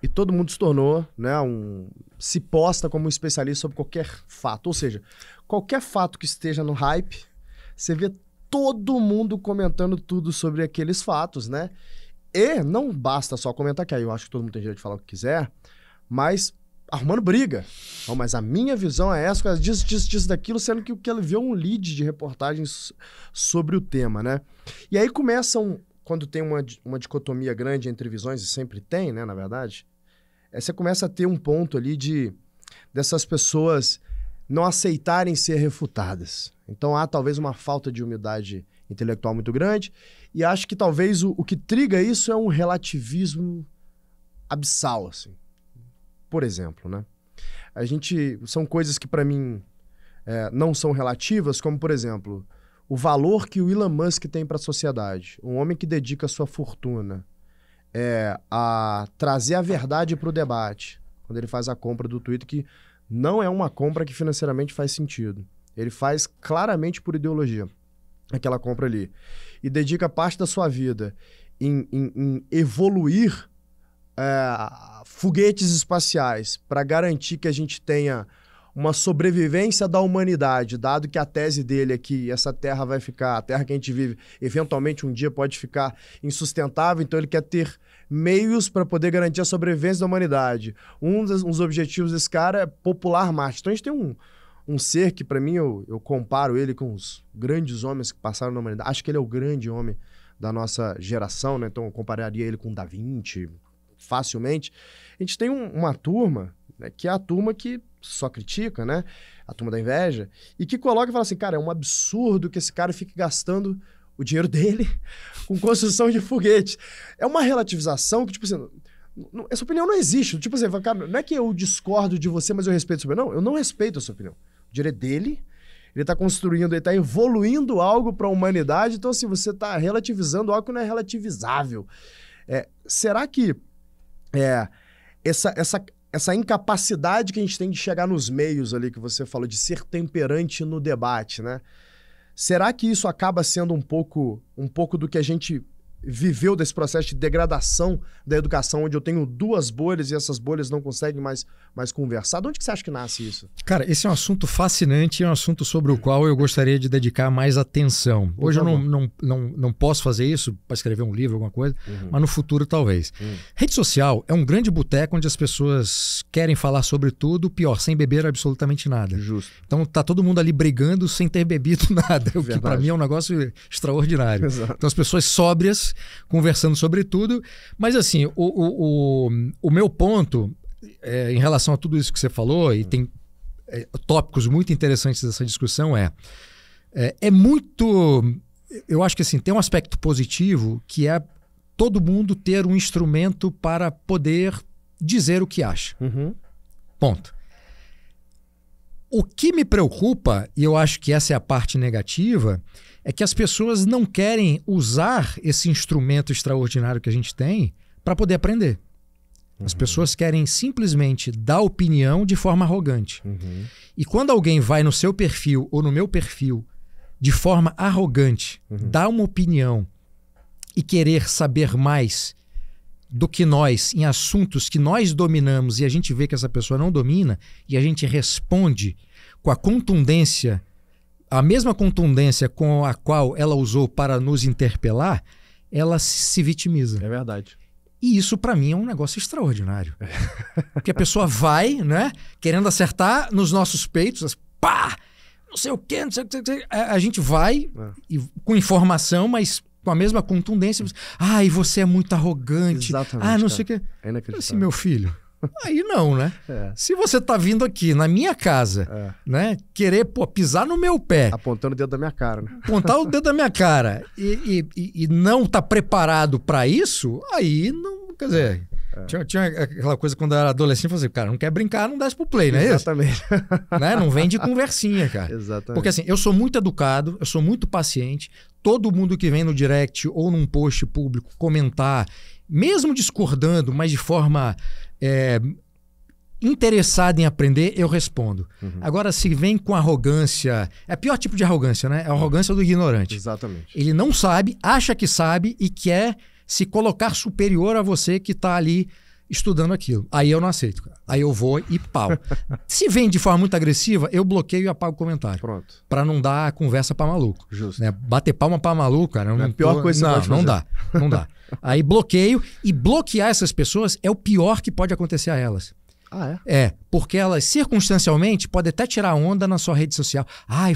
e todo mundo se tornou, né, se posta como um especialista sobre qualquer fato. Ou seja, qualquer fato que esteja no hype, você vê todo mundo comentando tudo sobre aqueles fatos, né? E não basta só comentar, que aí eu acho que todo mundo tem direito de falar o que quiser, mas arrumando briga. Não, mas a minha visão é essa, disso, daquilo, sendo que o que ele viu é um lead de reportagens sobre o tema, né? E aí começam, quando tem uma dicotomia grande entre visões, e sempre tem, né, na verdade, você começa a ter um ponto ali dessas pessoas não aceitarem ser refutadas. Então há talvez uma falta de humildade intelectual muito grande, e acho que talvez o que triga isso é um relativismo abissal, assim. Por exemplo, né? São coisas que para mim não são relativas, como por exemplo, o valor que o Elon Musk tem para a sociedade, um homem que dedica sua fortuna a trazer a verdade para o debate, quando ele faz a compra do Twitter, que não é uma compra que financeiramente faz sentido. Ele faz claramente por ideologia, aquela compra ali. E dedica parte da sua vida em evoluir foguetes espaciais para garantir que a gente tenha uma sobrevivência da humanidade, dado que a tese dele é que essa Terra vai ficar, a Terra que a gente vive, eventualmente um dia pode ficar insustentável, então ele quer ter meios para poder garantir a sobrevivência da humanidade. Um dos objetivos desse cara é popular Marte. Então a gente tem um ser que, para mim, eu comparo ele com os grandes homens que passaram na humanidade. Acho que ele é o grande homem da nossa geração, né? Então eu compararia ele com Da Vinci, facilmente. A gente tem uma turma, né, que é a turma que só critica, né? A turma da inveja, e que coloca e fala assim, cara, é um absurdo que esse cara fique gastando o dinheiro dele com construção de foguete. É uma relativização que, tipo assim, essa opinião não existe. Tipo assim, cara, não é que eu discordo de você, mas eu respeito a sua opinião. Não, eu não respeito a sua opinião. O dinheiro é dele, ele está construindo, ele está evoluindo algo para a humanidade, então assim, você está relativizando algo que não é relativizável. Será que essa incapacidade que a gente tem de chegar nos meios ali, que você falou, de ser temperante no debate, né? Será que isso acaba sendo um pouco do que a gente viveu desse processo de degradação da educação, onde eu tenho duas bolhas e essas bolhas não conseguem mais conversar? De onde que você acha que nasce isso? Cara, esse é um assunto fascinante, é um assunto sobre o qual eu gostaria de dedicar mais atenção. Hoje eu não posso fazer isso para escrever um livro, alguma coisa, mas no futuro talvez. Rede social é um grande boteco onde as pessoas querem falar sobre tudo, pior, sem beber absolutamente nada. Justo. Então tá todo mundo ali brigando sem ter bebido nada, o que para mim é um negócio extraordinário. Exato. Então as pessoas sóbrias conversando sobre tudo, mas assim, o meu ponto em relação a tudo isso que você falou, e tem tópicos muito interessantes dessa discussão, eu acho que assim, tem um aspecto positivo que é todo mundo ter um instrumento para poder dizer o que acha. Ponto. O que me preocupa, e eu acho que essa é a parte negativa, é que as pessoas não querem usar esse instrumento extraordinário que a gente tem para poder aprender. As pessoas querem simplesmente dar opinião de forma arrogante. E quando alguém vai no seu perfil ou no meu perfil de forma arrogante, dar uma opinião e querer saber mais do que nós em assuntos que nós dominamos e a gente vê que essa pessoa não domina e a gente responde com a contundência, a mesma contundência com a qual ela usou para nos interpelar, ela se vitimiza. É verdade. E isso, para mim, é um negócio extraordinário. Porque a pessoa vai, né, querendo acertar nos nossos peitos, pá, não sei o quê, não sei o que. A gente vai com informação, mas com a mesma contundência. E você é muito arrogante. Exatamente, não sei o quê. É inacreditável. Assim, meu filho, aí não, né? Se você tá vindo aqui na minha casa, né, querer pisar no meu pé. Apontando o dedo da minha cara, né? Apontar o dedo da minha cara e não tá preparado para isso, aí não, quer dizer... Tinha aquela coisa quando eu era adolescente, eu falei assim, cara, não quer brincar, não desce pro play, não é isso? Exatamente. Né? Não vem de conversinha, cara. Exatamente. Porque assim, eu sou muito educado, eu sou muito paciente, todo mundo que vem no direct ou num post público comentar, mesmo discordando, mas de forma interessada em aprender, eu respondo. Agora, se vem com arrogância, é o pior tipo de arrogância, né? É a arrogância do ignorante. Exatamente. Ele não sabe, acha que sabe e quer se colocar superior a você que está ali estudando aquilo. Aí eu não aceito, cara. Aí eu vou e pau. Se vem de forma muito agressiva, eu bloqueio e apago o comentário. Pronto. Pra não dar conversa pra maluco. Justo. Né? Bater palma pra maluco, cara. É a pior coisa que você pode fazer. Não dá. Aí bloqueio. E bloquear essas pessoas é o pior que pode acontecer a elas. Porque elas circunstancialmente podem até tirar onda na sua rede social.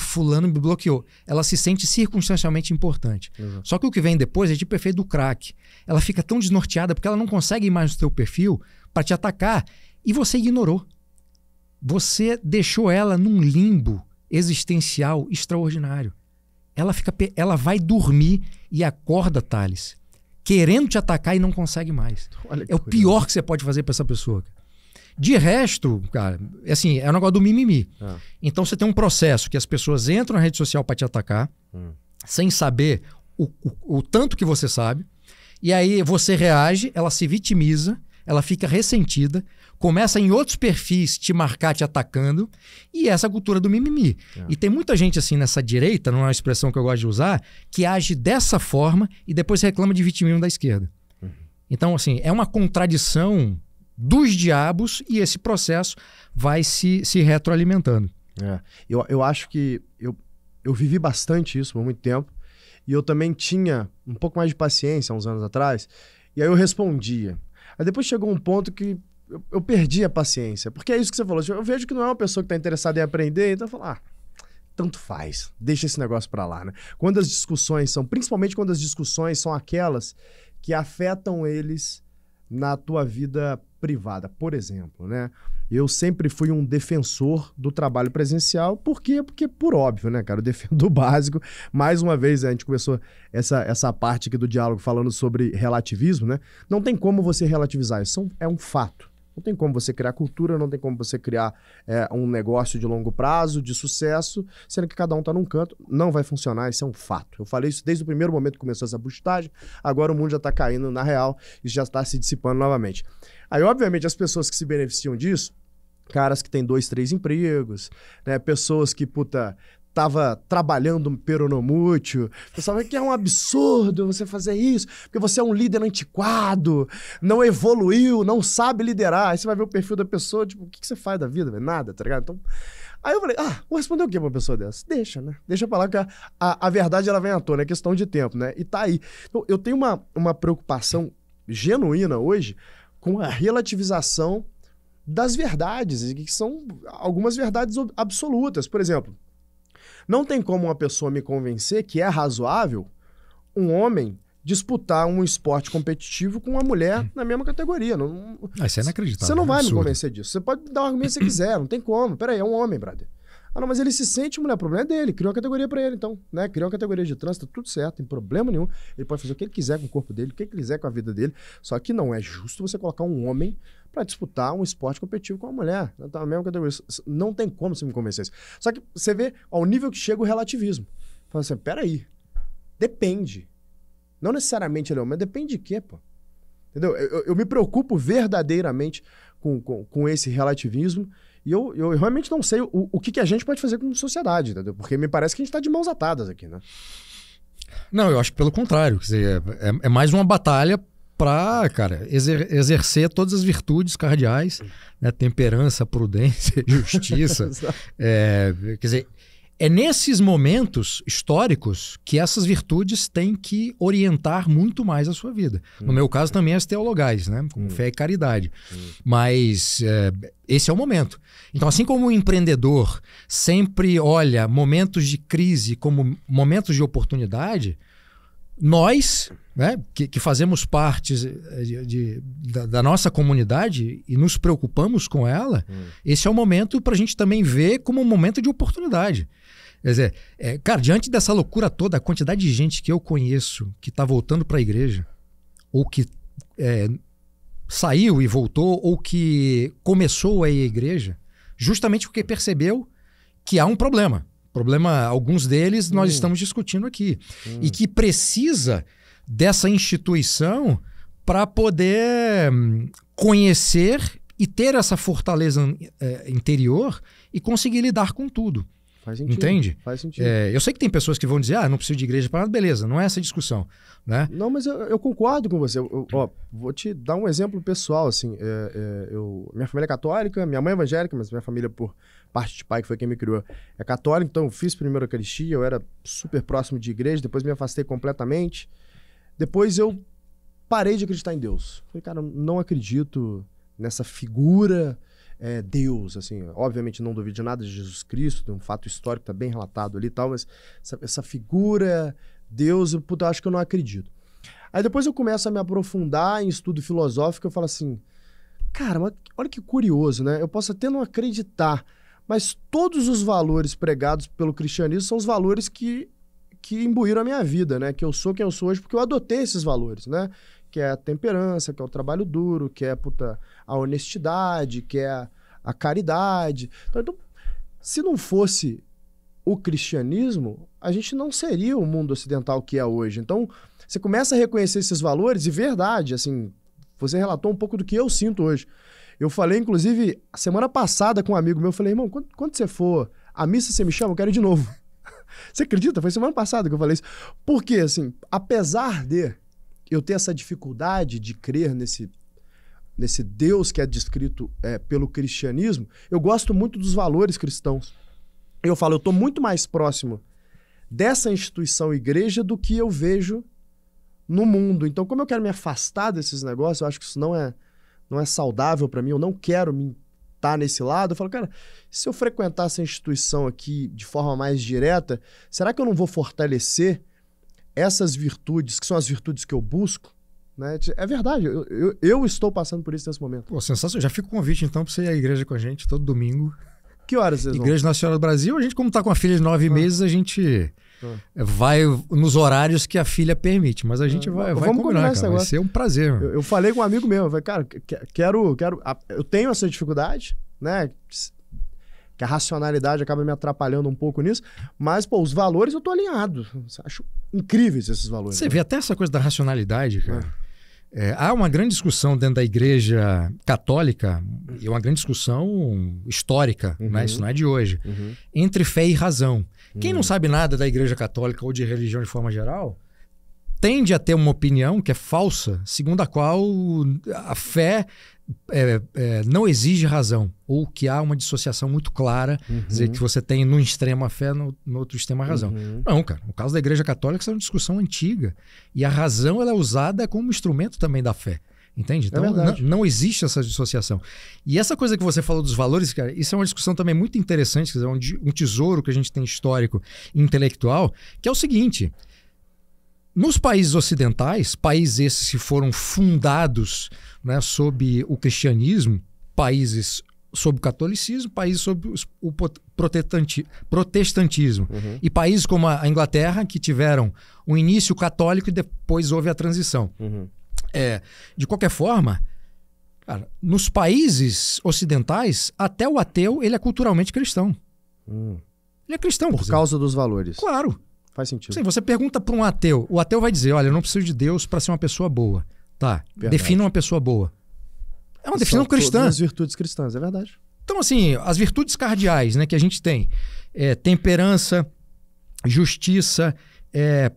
Fulano me bloqueou. Ela se sente circunstancialmente importante. Só que o que vem depois é tipo o efeito do crack. Ela fica tão desnorteada porque ela não consegue ir mais no seu perfil para te atacar. E você ignorou. Você deixou ela num limbo existencial extraordinário. Ela vai dormir e acorda, Thales, querendo te atacar e não consegue mais. É o pior que você pode fazer para essa pessoa. De resto, cara, assim, é um negócio do mimimi. Então você tem um processo que as pessoas entram na rede social para te atacar, sem saber o tanto que você sabe. E aí você reage, ela se vitimiza, ela fica ressentida, começa em outros perfis te marcar, te atacando, e essa cultura do mimimi. E tem muita gente assim nessa direita, não é uma expressão que eu gosto de usar, que age dessa forma e depois reclama de vitimismo da esquerda. Então, assim, é uma contradição dos diabos e esse processo vai se retroalimentando. Eu acho que eu vivi bastante isso por muito tempo e eu também tinha um pouco mais de paciência uns anos atrás e aí eu respondia. Aí depois chegou um ponto que eu perdi a paciência, porque é isso que você falou. Eu vejo que não é uma pessoa que está interessada em aprender, então eu falo, tanto faz, deixa esse negócio para lá, né? Quando as discussões principalmente quando as discussões são aquelas que afetam eles na tua vida privada, por exemplo, né? Eu sempre fui um defensor do trabalho presencial, por quê? Porque, por óbvio, né, cara? Eu defendo o básico. Mais uma vez, a gente começou essa parte aqui do diálogo falando sobre relativismo, né? Não tem como você relativizar, isso é um fato. Não tem como você criar cultura, não tem como você criar um negócio de longo prazo, de sucesso, sendo que cada um tá num canto. Não vai funcionar, isso é um fato. Eu falei isso desde o primeiro momento que começou essa bustagem, agora o mundo já tá caindo na real e já está se dissipando novamente. Aí, obviamente, as pessoas que se beneficiam disso, caras que têm 2, 3 empregos, né? Pessoas que, tava trabalhando peronomútil, o pessoal vai que é um absurdo você fazer isso, porque você é um líder antiquado, não evoluiu, não sabe liderar. Aí você vai ver o perfil da pessoa, tipo, o que você faz da vida? Nada, tá ligado? Então, aí eu falei, vou responder o que pra uma pessoa dessa? Deixa, né? Deixa pra lá que a verdade ela vem à tona, é questão de tempo, né? E tá aí. Então, eu tenho uma preocupação genuína hoje com a relativização das verdades, que são algumas verdades absolutas. Por exemplo, não tem como uma pessoa me convencer que é razoável um homem disputar um esporte competitivo com uma mulher na mesma categoria. Isso é inacreditável. Você não vai me absurdo. convencer disso. Você pode dar o argumento que você quiser, não tem como. Peraí, é um homem, brother. Não, mas ele se sente mulher, o problema é dele, criou uma categoria pra ele, então, né? Criou uma categoria de trânsito, tudo certo, não tem problema nenhum. Ele pode fazer o que ele quiser com o corpo dele, o que ele quiser com a vida dele, só que não é justo você colocar um homem pra disputar um esporte competitivo com uma mulher, tá na mesma categoria. Não tem como você me convencer isso. Só que você vê ao nível que chega o relativismo. Fala assim, peraí, depende. Não necessariamente ele é homem, mas depende de quê, pô? Entendeu? Eu me preocupo verdadeiramente com esse relativismo. E eu realmente não sei o que a gente pode fazer como sociedade, entendeu? Porque me parece que a gente tá de mãos atadas aqui, né? Não, eu acho que pelo contrário. Quer dizer, é mais uma batalha para, cara, exercer todas as virtudes cardeais, né? Temperança, prudência, justiça. Quer dizer, é nesses momentos históricos que essas virtudes têm que orientar muito mais a sua vida. No meu caso também as teologais, né? Com fé e caridade. Mas esse é o momento. Então, assim como o empreendedor sempre olha momentos de crise como momentos de oportunidade, nós, né, que fazemos parte da nossa comunidade e nos preocupamos com ela, esse é o momento para a gente também ver como um momento de oportunidade. Quer dizer, cara, diante dessa loucura toda, a quantidade de gente que eu conheço que está voltando para a igreja, ou que saiu e voltou, ou que começou a ir à igreja, justamente porque percebeu que há um problema. Alguns deles nós estamos discutindo aqui. E que precisa dessa instituição para poder conhecer e ter essa fortaleza interior e conseguir lidar com tudo. Faz sentido. Entende? Faz sentido. Eu sei que tem pessoas que vão dizer, não preciso de igreja para nada, beleza, não é essa discussão, né? Não, mas eu concordo com você. Vou te dar um exemplo pessoal, assim. Minha família é católica, minha mãe é evangélica, mas minha família, por parte de pai, que foi quem me criou, é católica, então eu fiz primeiro a Eucaristia, eu era super próximo de igreja, depois me afastei completamente. Depois eu parei de acreditar em Deus. Falei, cara, não acredito nessa figura... Deus, assim, obviamente não duvido de nada de Jesus Cristo, tem um fato histórico, tá bem relatado ali e tal, mas essa figura, Deus, eu acho que eu não acredito. Aí depois eu começo a me aprofundar em estudo filosófico, eu falo assim, cara, mas olha que curioso, né? Eu posso até não acreditar, mas todos os valores pregados pelo cristianismo são os valores que imbuíram a minha vida, né? Que eu sou quem eu sou hoje porque eu adotei esses valores, né? Que é a temperança, que é o trabalho duro, que é a honestidade, que é a caridade. Então, se não fosse o cristianismo, a gente não seria o mundo ocidental que é hoje. Então, você começa a reconhecer esses valores e verdade, assim, você relatou um pouco do que eu sinto hoje. Eu falei, inclusive, a semana passada com um amigo meu, eu falei, irmão, quando você for à missa, você me chama, eu quero ir de novo. Você acredita? Foi semana passada que eu falei isso. Porque, assim, apesar de eu ter essa dificuldade de crer nesse Deus que é descrito pelo cristianismo, eu gosto muito dos valores cristãos. Eu falo, eu estou muito mais próximo dessa instituição igreja do que eu vejo no mundo. Então, como eu quero me afastar desses negócios, eu acho que isso não é saudável para mim, eu não quero me estar nesse lado. Eu falo, cara, se eu frequentar essa instituição aqui de forma mais direta, será que eu não vou fortalecer essas virtudes, que são as virtudes que eu busco? Né? É verdade, eu estou passando por isso nesse momento. Pô, sensacional. Já fica o convite, então, para você ir à igreja com a gente todo domingo. Que horas vocês vão? Igreja Nacional do Brasil. A gente, como está com a filha de 9 meses, a gente vai nos horários que a filha permite. Mas a gente vai combinar, cara. Vai ser um prazer. Eu falei com um amigo meu, eu falei, cara, eu tenho essa dificuldade, né? Que a racionalidade acaba me atrapalhando um pouco nisso, mas, pô, os valores eu tô alinhado. Acho incríveis esses valores. Você vê até essa coisa da racionalidade, cara. Há uma grande discussão dentro da Igreja Católica, e uma grande discussão histórica, né? Isso não é de hoje, entre fé e razão. Quem não sabe nada da Igreja Católica ou de religião de forma geral, tende a ter uma opinião que é falsa, segundo a qual a fé não exige razão, ou que há uma dissociação muito clara, dizer que você tem num extremo a fé, no outro extremo a razão. Não, cara, no caso da Igreja Católica, isso é uma discussão antiga, e a razão ela é usada como instrumento também da fé, entende? Então não existe essa dissociação. E essa coisa que você falou dos valores, cara, isso é uma discussão também muito interessante, quer dizer, um tesouro que a gente tem histórico e intelectual, que é o seguinte: nos países ocidentais, países esses que foram fundados, né, sob o cristianismo, países sob o catolicismo, países sob o protestantismo, e países como a Inglaterra, que tiveram um início católico e depois houve a transição. De qualquer forma, cara, nos países ocidentais, até o ateu ele é culturalmente cristão. Ele é cristão. Por causa dos valores. Claro. Faz sentido. Sim, você pergunta para um ateu, o ateu vai dizer, olha, eu não preciso de Deus para ser uma pessoa boa. Tá, defina uma pessoa boa. É uma definição cristã. Todas as virtudes cristãs, é verdade. Então, assim, as virtudes cardeais, né, que a gente tem, temperança, justiça,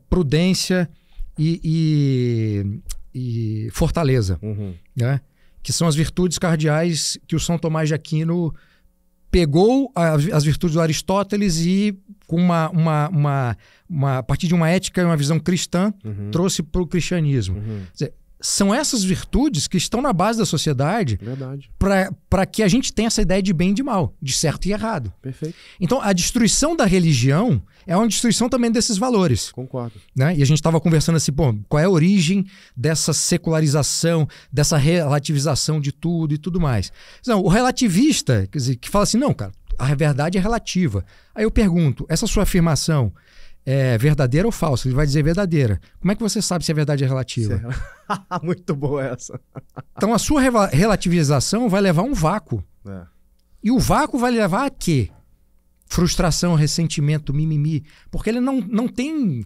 prudência e fortaleza, né? Que são as virtudes cardeais que o São Tomás de Aquino pegou as virtudes do Aristóteles e, com a partir de uma ética e uma visão cristã, trouxe para o cristianismo. Quer dizer, são essas virtudes que estão na base da sociedade para que a gente tenha essa ideia de bem e de mal, de certo e errado. Perfeito. Então, a destruição da religião é uma destruição também desses valores. Concordo. Né? E a gente estava conversando assim, pô, qual é a origem dessa secularização, dessa relativização de tudo e tudo mais. Não, o relativista, quer dizer, que fala assim, não, cara, a verdade é relativa. Aí eu pergunto, essa sua afirmação é verdadeira ou falsa? Ele vai dizer verdadeira. Como é que você sabe se a verdade é relativa? Muito boa essa. Então a sua relativização vai levar a um vácuo. E o vácuo vai levar a quê? Frustração, ressentimento, mimimi. Porque ele não tem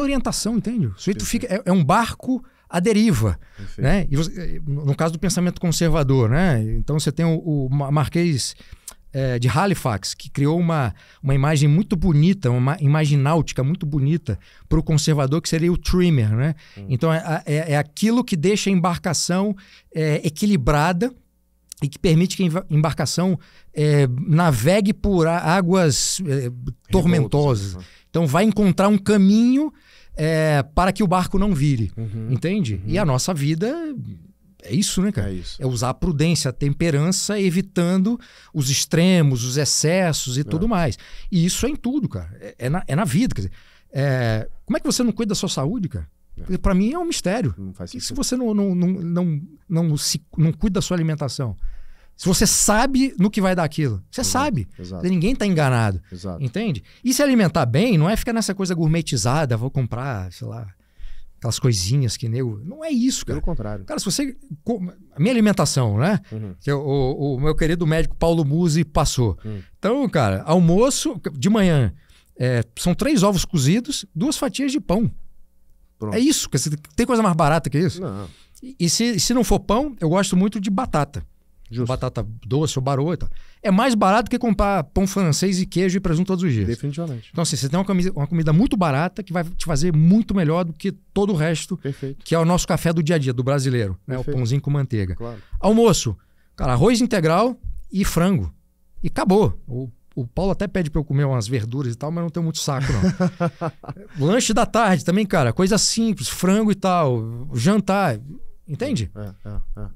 orientação, entende? O sujeito fica, é um barco à deriva. Né? E você, no caso do pensamento conservador, né? Então você tem o Marquês de Halifax, que criou uma imagem muito bonita, uma imagem náutica muito bonita para o conservador, que seria o trimmer, né? Então é aquilo que deixa a embarcação equilibrada e que permite que a embarcação navegue por águas tormentosas. Então vai encontrar um caminho para que o barco não vire, entende? E a nossa vida é isso, né, cara? É usar a prudência, a temperança, evitando os extremos, os excessos e tudo mais. E isso é em tudo, cara. É na vida. Quer dizer, como é que você não cuida da sua saúde, cara? Para mim é um mistério. Não faz sentido. E se você não cuida da sua alimentação? Se você sabe no que vai dar aquilo, você sabe. Ninguém está enganado. Entende? E se alimentar bem não é ficar nessa coisa gourmetizada, vou comprar, sei lá, aquelas coisinhas que nego... Não é isso, cara. Pelo contrário. Cara, se você... A minha alimentação, né? Que o meu querido médico Paulo Musi passou. Então, cara, almoço de manhã, são 3 ovos cozidos, 2 fatias de pão. Pronto. É isso. Tem coisa mais barata que isso? Não. E se não for pão, eu gosto muito de batata. Justo. Batata doce ou barota. É mais barato que comprar pão francês e queijo e presunto todos os dias. Definitivamente. Então, assim, você tem uma comida muito barata que vai te fazer muito melhor do que todo o resto. Perfeito. Que é o nosso café do dia a dia, do brasileiro. Né? O pãozinho com manteiga. Claro. Almoço. Cara, arroz integral e frango. E acabou. O Paulo até pede pra eu comer umas verduras e tal, mas não tenho muito saco, não. Lanche da tarde também, cara. Coisa simples. Frango e tal. Jantar. Entende?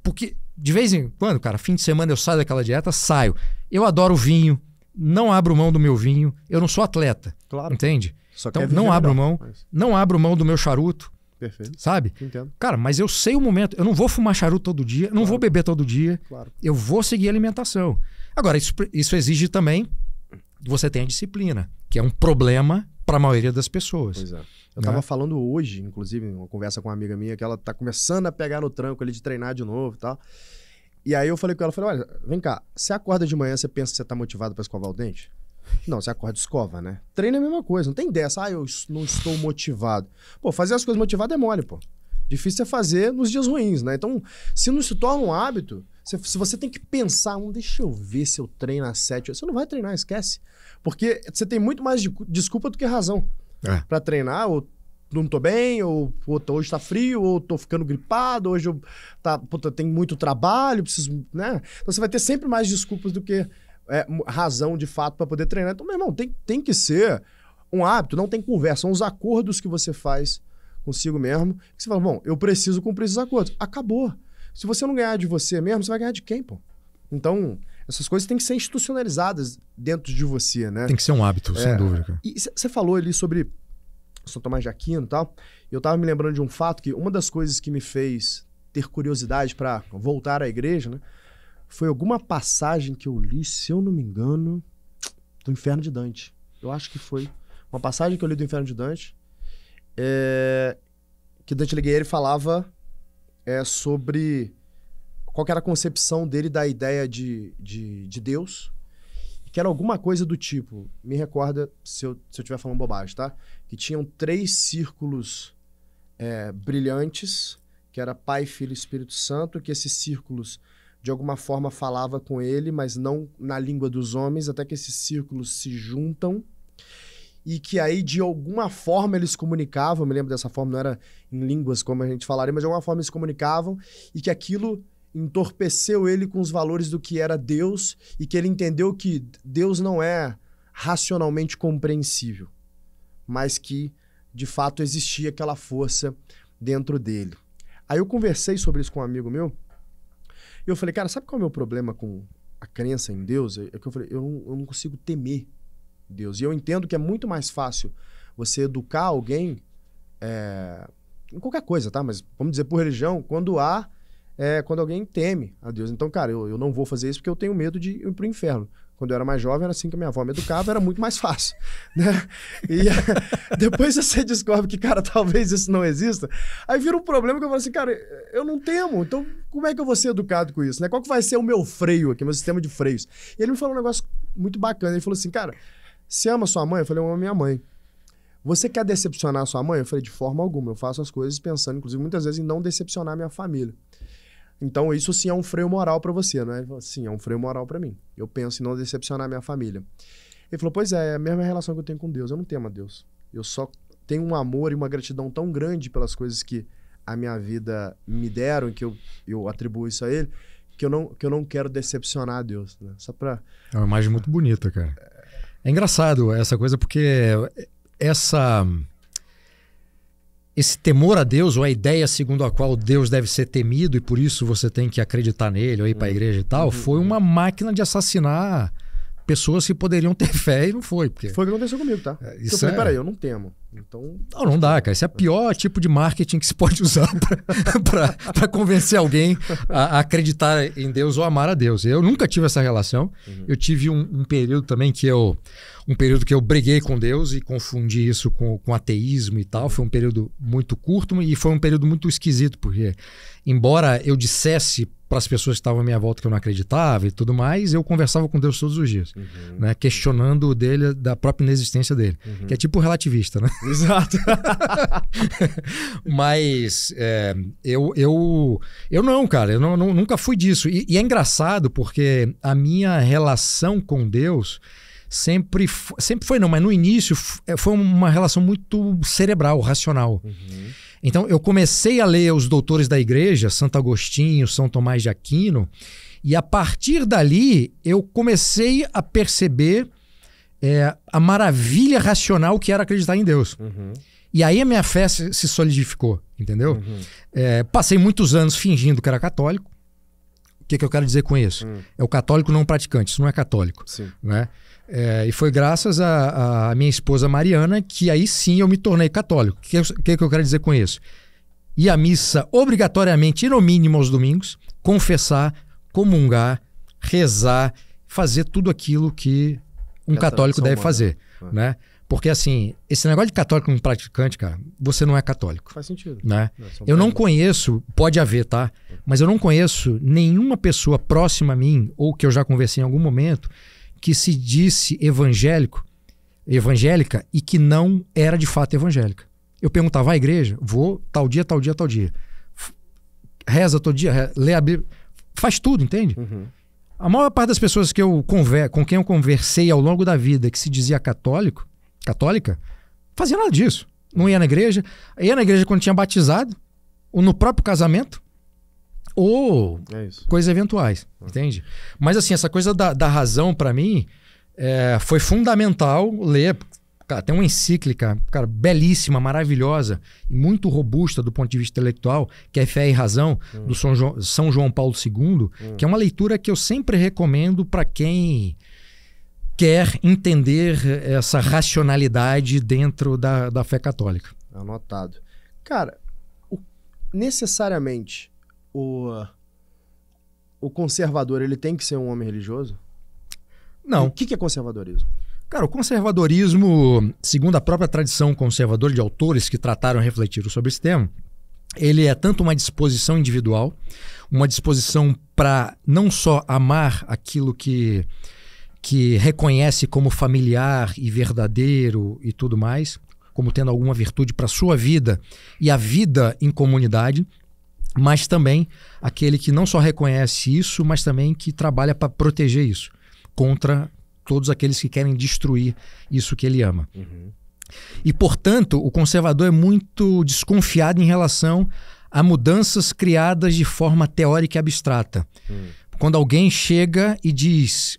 Porque de vez em quando, cara, fim de semana eu saio daquela dieta, saio. Eu adoro vinho, não abro mão do meu vinho. Eu não sou atleta, claro. Entende? Só então não abro mão, não abro mão do meu charuto. Perfeito. Sabe? Entendo. Cara, mas eu sei o momento. Eu não vou fumar charuto todo dia, não vou beber todo dia. Claro. Eu vou seguir a alimentação. Agora, isso exige também que você tenha disciplina, que é um problema para a maioria das pessoas. Pois é. Eu tava falando hoje, inclusive, uma conversa com uma amiga minha, que ela tá começando a pegar no tranco ali de treinar de novo e tal. E aí eu falei com ela, olha, vem cá, você acorda de manhã, você pensa que você tá motivado pra escovar o dente? Não, você acorda e escova, né? Treino é a mesma coisa, não tem dessa, eu não estou motivado. Pô, fazer as coisas motivado é mole, pô. Difícil é fazer nos dias ruins, né? Então, se não se torna um hábito, se você tem que pensar, deixa eu ver se eu treino às 7, você não vai treinar, esquece. Porque você tem muito mais desculpa do que razão. Pra treinar, ou não tô bem, ou hoje tá frio, ou tô ficando gripado, hoje eu tenho muito trabalho, preciso, né? Então você vai ter sempre mais desculpas do que razão de fato para poder treinar. Então, meu irmão, tem que ser um hábito, não tem conversa, são os acordos que você faz consigo mesmo, que você fala, bom, eu preciso cumprir esses acordos. Acabou. Se você não ganhar de você mesmo, você vai ganhar de quem, pô? Então, essas coisas têm que ser institucionalizadas dentro de você, né? Tem que ser um hábito, sem dúvida, cara. E você falou ali sobre São Tomás de Aquino e tal, e eu tava me lembrando de um fato que uma das coisas que me fez ter curiosidade para voltar à igreja, né, foi alguma passagem que eu li, se eu não me engano, do Inferno de Dante. Eu acho que foi uma passagem que eu li do Inferno de Dante, que Dante Alighieri falava sobre qual que era a concepção dele da ideia de Deus, que era alguma coisa do tipo, me recorda se eu estiver falando bobagem, tá? Que tinham 3 círculos brilhantes, que era Pai, Filho e Espírito Santo, que esses círculos de alguma forma falava com ele, mas não na língua dos homens, até que esses círculos se juntam, e que aí de alguma forma eles comunicavam, eu me lembro dessa forma, não era em línguas como a gente falaria, mas de alguma forma eles comunicavam, e que aquilo entorpeceu ele com os valores do que era Deus, e que ele entendeu que Deus não é racionalmente compreensível, mas que de fato existia aquela força dentro dele. Aí eu conversei sobre isso com um amigo meu, e eu falei, cara, sabe qual é o meu problema com a crença em Deus? É que eu falei, eu não consigo temer Deus. E eu entendo que é muito mais fácil você educar alguém em qualquer coisa, tá? Mas vamos dizer por religião, quando alguém teme a Deus. Então, cara, eu não vou fazer isso porque eu tenho medo de ir pro inferno. Quando eu era mais jovem, era assim que a minha avó me educava, era muito mais fácil, né? E depois você descobre que, cara, talvez isso não exista. Aí vira um problema que eu falo assim, cara, eu não temo, então como é que eu vou ser educado com isso, né? Qual que vai ser o meu freio aqui, meu sistema de freios? E ele me falou um negócio muito bacana, ele falou assim, cara, você ama sua mãe? Eu falei, eu amo minha mãe. Você quer decepcionar sua mãe? Eu falei, de forma alguma, eu faço as coisas pensando, inclusive, muitas vezes em não decepcionar minha família. Então, isso sim é um freio moral pra você, né? Ele falou, sim, é um freio moral pra mim. Eu penso em não decepcionar minha família. Ele falou, pois é a mesma relação que eu tenho com Deus. Eu não temo a Deus. Eu só tenho um amor e uma gratidão tão grande pelas coisas que a minha vida me deram, que eu atribuo isso a ele, que eu não quero decepcionar a Deus, né? Só pra... É uma imagem muito bonita, cara. É engraçado essa coisa, porque esse temor a Deus, ou a ideia segundo a qual Deus deve ser temido e por isso você tem que acreditar nele ou ir para a igreja e tal, foi uma máquina de assassinar pessoas que poderiam ter fé e não foi. Porque... Foi o que aconteceu comigo, tá? Eu falei, peraí, eu não temo. Então... Não dá, cara. Esse é o pior tipo de marketing que se pode usar para convencer alguém a acreditar em Deus ou amar a Deus. Eu nunca tive essa relação. Eu tive um período também que eu briguei com Deus e confundi isso com ateísmo e tal. Foi um período muito curto e foi um período muito esquisito, porque embora eu dissesse para as pessoas que estavam à minha volta que eu não acreditava e tudo mais, eu conversava com Deus todos os dias, né? Questionando dele, da própria inexistência dele, que é tipo relativista, né? Exato. Mas eu não, cara, eu nunca fui disso. E é engraçado porque a minha relação com Deus sempre foi, não, mas no início foi uma relação muito cerebral, racional. Então eu comecei a ler os doutores da igreja, Santo Agostinho, São Tomás de Aquino, e a partir dali eu comecei a perceber a maravilha racional que era acreditar em Deus. E aí a minha fé se solidificou, entendeu? Passei muitos anos fingindo que era católico. O que eu quero dizer com isso? É o católico não praticante, isso não é católico. Sim. Né? E foi graças a minha esposa Mariana que aí sim eu me tornei católico. O que eu quero dizer com isso? Ir à missa obrigatoriamente e no mínimo aos domingos, confessar, comungar, rezar, fazer tudo aquilo que um católico deve fazer. Né? Porque assim, esse negócio de católico não praticante, cara, você não é católico. Faz sentido. Né? Eu não conheço, pode haver, tá? Mas eu não conheço nenhuma pessoa próxima a mim, ou que eu já conversei em algum momento, que se disse evangélica e que não era de fato evangélica. Eu perguntava, vai à igreja? Vou, tal dia, tal dia, tal dia. Reza todo dia, lê a Bíblia. Faz tudo, entende? A maior parte das pessoas com quem eu conversei ao longo da vida que se dizia católica, fazia nada disso. Não ia na igreja. Ia na igreja quando tinha batizado, ou no próprio casamento, ou coisas eventuais, entende? Mas assim, essa coisa da razão para mim foi fundamental ler. Cara, tem uma encíclica, cara, belíssima, maravilhosa e muito robusta do ponto de vista intelectual, que é Fé e Razão, do São João Paulo II, que é uma leitura que eu sempre recomendo para quem quer entender essa racionalidade dentro da fé católica. Anotado. Cara, necessariamente o conservador ele tem que ser um homem religioso? Não. O que é conservadorismo? Cara, o conservadorismo, segundo a própria tradição conservadora de autores que trataram e refletiram sobre esse tema, ele é tanto uma disposição individual, uma disposição para não só amar aquilo que reconhece como familiar e verdadeiro e tudo mais, como tendo alguma virtude para a sua vida e a vida em comunidade, mas também aquele que não só reconhece isso, mas também que trabalha para proteger isso contra todos aqueles que querem destruir isso que ele ama. E, portanto, o conservador é muito desconfiado em relação a mudanças criadas de forma teórica e abstrata. Quando alguém chega e diz,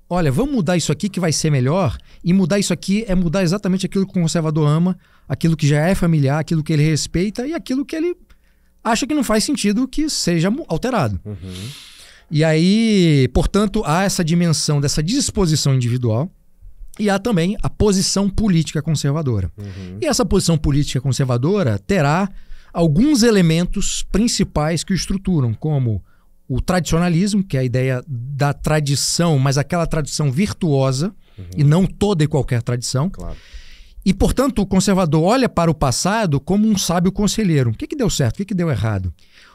olha, vamos mudar isso aqui que vai ser melhor, e mudar isso aqui é mudar exatamente aquilo que o conservador ama, aquilo que já é familiar, aquilo que ele respeita e aquilo que ele acha que não faz sentido que seja alterado. E aí, portanto, há essa dimensão dessa disposição individual e há também a posição política conservadora. E essa posição política conservadora terá alguns elementos principais que o estruturam, como o tradicionalismo, que é a ideia da tradição, mas aquela tradição virtuosa, e não toda e qualquer tradição. Claro. E, portanto, o conservador olha para o passado como um sábio conselheiro. O que deu certo? O que deu errado?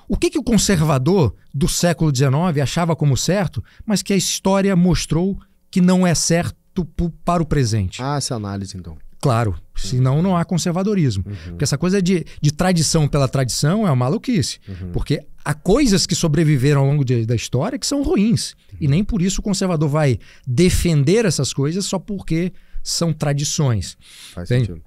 O que o conservador do século XIX achava como certo, mas que a história mostrou que não é certo para o presente? Ah, essa análise, então. Claro, senão não há conservadorismo. Porque essa coisa de tradição pela tradição é uma maluquice. Porque há coisas que sobreviveram ao longo da história que são ruins. E nem por isso o conservador vai defender essas coisas só porque são tradições. Faz sentido.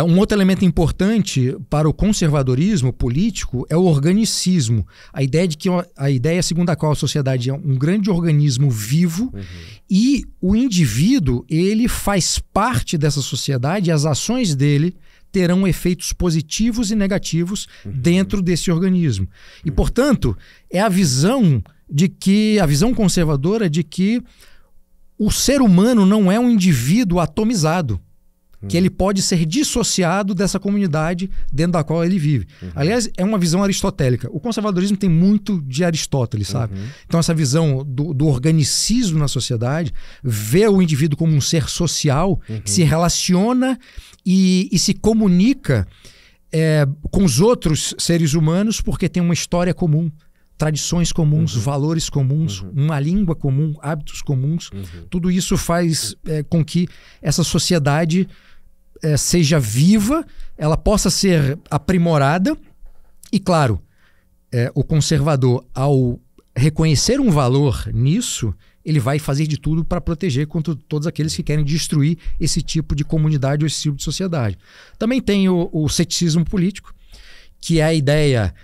Um outro elemento importante para o conservadorismo político é o organicismo. A ideia segundo a qual a sociedade é um grande organismo vivo e o indivíduo ele faz parte dessa sociedade e as ações dele terão efeitos positivos e negativos dentro desse organismo. E, portanto, é a visão conservadora de que o ser humano não é um indivíduo atomizado, que ele pode ser dissociado dessa comunidade dentro da qual ele vive. Aliás, é uma visão aristotélica. O conservadorismo tem muito de Aristóteles, sabe? Então essa visão do organicismo na sociedade, vê o indivíduo como um ser social, que se relaciona e se comunica com os outros seres humanos porque tem uma história comum, tradições comuns, valores comuns, uma língua comum, hábitos comuns. Tudo isso faz com que essa sociedade seja viva, ela possa ser aprimorada e, claro, o conservador, ao reconhecer um valor nisso, ele vai fazer de tudo para proteger contra todos aqueles que querem destruir esse tipo de comunidade ou esse tipo de sociedade. Também tem o ceticismo político, que é a ideia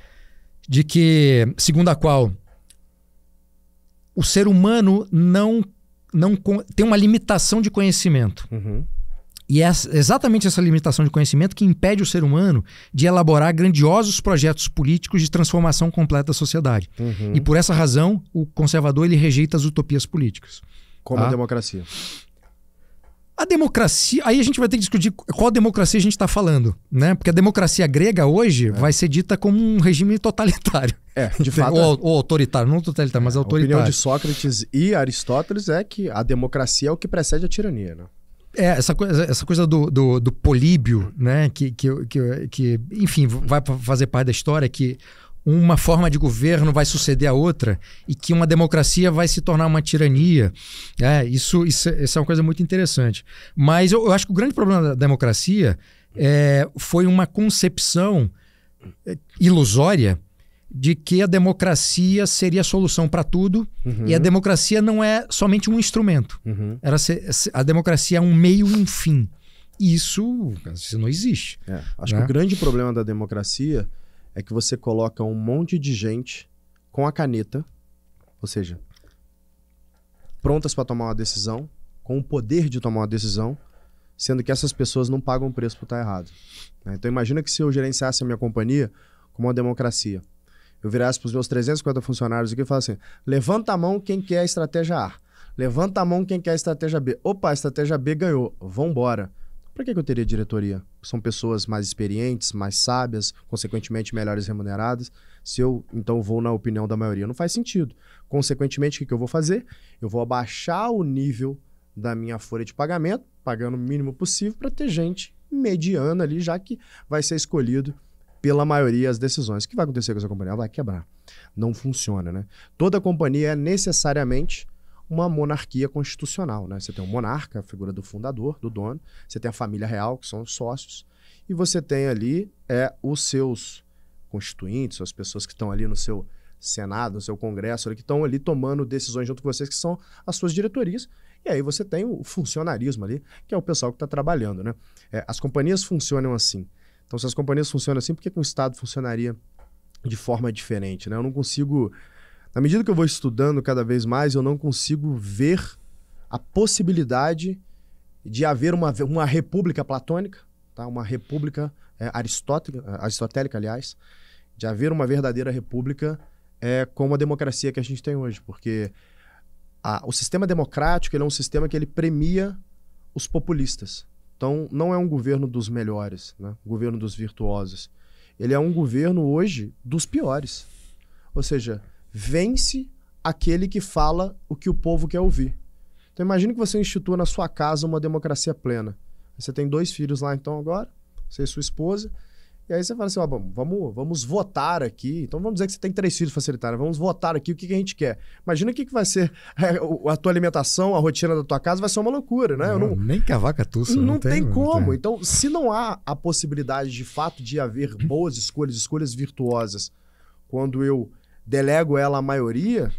de que, segundo a qual o ser humano não tem uma limitação de conhecimento. E é exatamente essa limitação de conhecimento que impede o ser humano de elaborar grandiosos projetos políticos de transformação completa da sociedade. E por essa razão, o conservador ele rejeita as utopias políticas. Como a democracia. A democracia... Aí a gente vai ter que discutir qual democracia a gente está falando, né? Porque a democracia grega hoje vai ser dita como um regime totalitário. De fato. Ou autoritário, não totalitário, mas autoritário. A opinião de Sócrates e Aristóteles é que a democracia é o que precede a tirania, né? Essa coisa do políbio, né? Que enfim, vai fazer parte da história, que uma forma de governo vai suceder a outra e que uma democracia vai se tornar uma tirania. Isso é uma coisa muito interessante. Mas eu acho que o grande problema da democracia foi uma concepção ilusória de que a democracia seria a solução para tudo e a democracia não é somente um instrumento. A democracia é um meio e um fim. E isso não existe. Acho que o grande problema da democracia é que você coloca um monte de gente com a caneta, ou seja, prontas para tomar uma decisão, com o poder de tomar uma decisão, sendo que essas pessoas não pagam o preço por estar errado. Então imagina que se eu gerenciasse a minha companhia como uma democracia, eu virasse para os meus 350 funcionários aqui e falasse assim, levanta a mão quem quer a estratégia A, levanta a mão quem quer a estratégia B. Opa, a estratégia B ganhou, vambora. Por que eu teria diretoria? São pessoas mais experientes, mais sábias, consequentemente melhores remuneradas. Se eu, então, vou na opinião da maioria, não faz sentido. Consequentemente, o que eu vou fazer? Eu vou abaixar o nível da minha folha de pagamento, pagando o mínimo possível, para ter gente mediana ali, já que vai ser escolhido pela maioria as decisões. O que vai acontecer com essa companhia? Ela vai quebrar. Não funciona, né? Toda companhia é necessariamente uma monarquia constitucional, né? Você tem um monarca, a figura do fundador, do dono, você tem a família real, que são os sócios, e você tem ali os seus constituintes, as pessoas que estão ali no seu Senado, no seu Congresso, que estão ali tomando decisões junto com vocês, que são as suas diretorias. E aí você tem o funcionarismo ali, que é o pessoal que está trabalhando, né? As companhias funcionam assim. Então, se as companhias funcionam assim, por que o Estado funcionaria de forma diferente, né? Eu não consigo... Na medida que eu vou estudando cada vez mais, eu não consigo ver a possibilidade de haver uma república platônica, tá? Uma república aristotélica, aliás, de haver uma verdadeira república como a democracia que a gente tem hoje. Porque o sistema democrático ele é um sistema que ele premia os populistas. Então, não é um governo dos melhores, né? Um governo dos virtuosos. Ele é um governo hoje dos piores. Ou seja... vence aquele que fala o que o povo quer ouvir. Então imagine que você institua na sua casa uma democracia plena. Você tem 2 filhos lá então agora, você e sua esposa, e aí você fala assim, vamos votar aqui. Então vamos dizer que você tem 3 filhos facilitários, vamos votar aqui o que a gente quer. Imagina o que vai ser a tua alimentação, a rotina da tua casa, vai ser uma loucura, né? Nem que a vaca tussa. Não tem como. Então, se não há a possibilidade de fato de haver boas escolhas virtuosas, quando eu delego ela à maioria,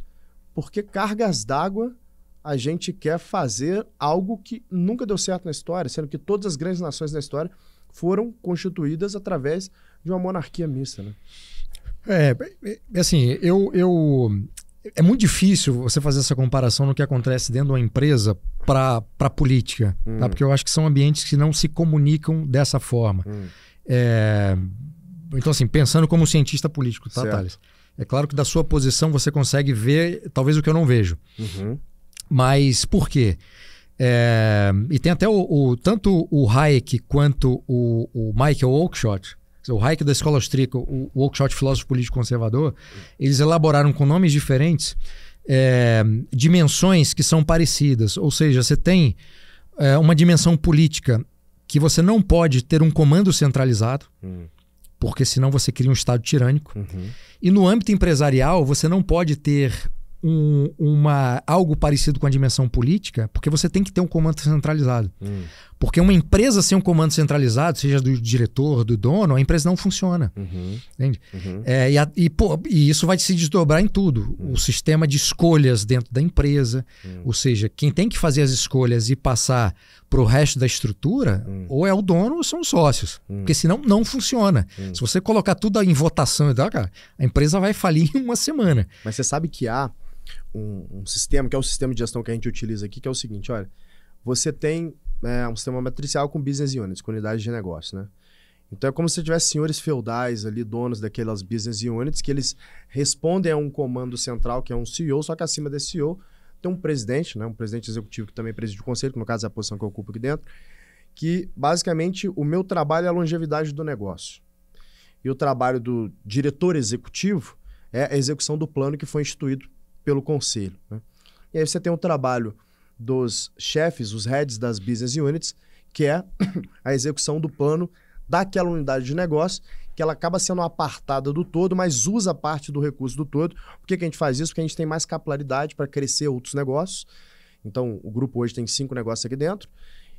porque cargas d'água a gente quer fazer algo que nunca deu certo na história, sendo que todas as grandes nações da história foram constituídas através de uma monarquia mista, né? Assim, é muito difícil você fazer essa comparação no que acontece dentro de uma empresa para a política, tá? Porque eu acho que são ambientes que não se comunicam dessa forma. Então, assim, pensando como cientista político, tá, Thales? É claro que da sua posição você consegue ver talvez o que eu não vejo. Mas por quê? E tem até tanto o Hayek quanto o Michael Oakeshott, o Hayek da escola austríaca, o Oakeshott, filósofo político conservador, eles elaboraram com nomes diferentes dimensões que são parecidas. Ou seja, você tem uma dimensão política que você não pode ter um comando centralizado, porque senão você cria um Estado tirânico. E no âmbito empresarial, você não pode ter algo parecido com a dimensão política, porque você tem que ter um comando centralizado. Porque uma empresa sem um comando centralizado, seja do diretor, do dono, a empresa não funciona. Entende? E isso vai se desdobrar em tudo. O sistema de escolhas dentro da empresa, ou seja, quem tem que fazer as escolhas e passar para o resto da estrutura, ou é o dono ou são os sócios. Porque senão não funciona. Se você colocar tudo em votação, cara, a empresa vai falir em uma semana. Mas você sabe que há um sistema, que é o sistema de gestão que a gente utiliza aqui, que é o seguinte, olha, você tem um sistema matricial com business units, com unidades de negócio, né? Então é como se tivesse senhores feudais ali, donos daquelas business units, que eles respondem a um comando central, que é um CEO, só que acima desse CEO tem um presidente, né? Um presidente executivo que também preside o conselho, que no caso é a posição que eu ocupo aqui dentro, que basicamente o meu trabalho é a longevidade do negócio. E o trabalho do diretor executivo é a execução do plano que foi instituído pelo conselho, né? E aí você tem o trabalho dos chefes, os heads das business units, que é a execução do plano daquela unidade de negócio, que ela acaba sendo apartada do todo, mas usa parte do recurso do todo. Por que a gente faz isso? Porque a gente tem mais capilaridade para crescer outros negócios. Então, o grupo hoje tem 5 negócios aqui dentro,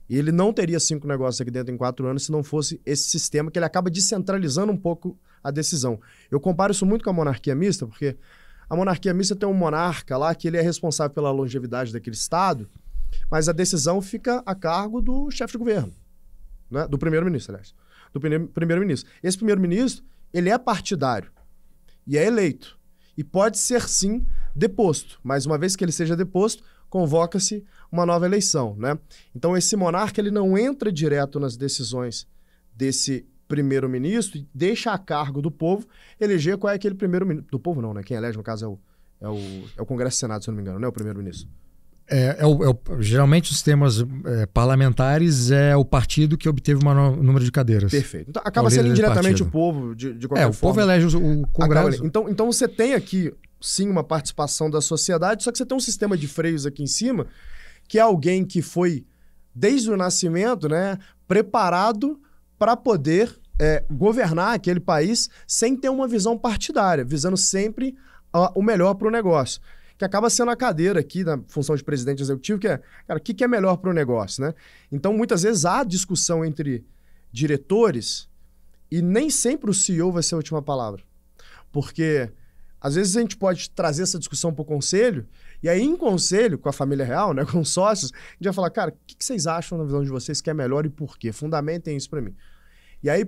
e ele não teria 5 negócios aqui dentro em 4 anos se não fosse esse sistema, que ele acaba descentralizando um pouco a decisão. Eu comparo isso muito com a monarquia mista, porque a monarquia mista tem um monarca lá que ele é responsável pela longevidade daquele estado, mas a decisão fica a cargo do chefe de governo, né? Do primeiro-ministro, aliás. Do primeiro-ministro. Esse primeiro-ministro, ele é partidário e é eleito. E pode ser, sim, deposto. Mas uma vez que ele seja deposto, convoca-se uma nova eleição, né? Então esse monarca, ele não entra direto nas decisões desse primeiro-ministro e deixa a cargo do povo eleger qual é aquele primeiro-ministro. Do povo não, né? Quem elege, no caso, é o Congresso e Senado, se eu não me engano, não é o primeiro-ministro. Geralmente os sistemas parlamentares é o partido que obteve o maior número de cadeiras. Perfeito. Então acaba sendo indiretamente o povo, de qualquer forma. O povo elege o Congresso. Então você tem aqui, sim, uma participação da sociedade, só que você tem um sistema de freios aqui em cima, que é alguém que foi, desde o nascimento, né, preparado para poder governar aquele país sem ter uma visão partidária, visando sempre o melhor para o negócio. Que acaba sendo a cadeira aqui da função de presidente executivo, que é, cara, o que é melhor para o negócio, né? Então, muitas vezes há discussão entre diretores e nem sempre o CEO vai ser a última palavra. Porque, às vezes, a gente pode trazer essa discussão para o conselho, e aí, em conselho, com a família real, né, com os sócios, a gente vai falar, cara, o que vocês acham na visão de vocês que é melhor e por quê? Fundamentem isso para mim. E aí,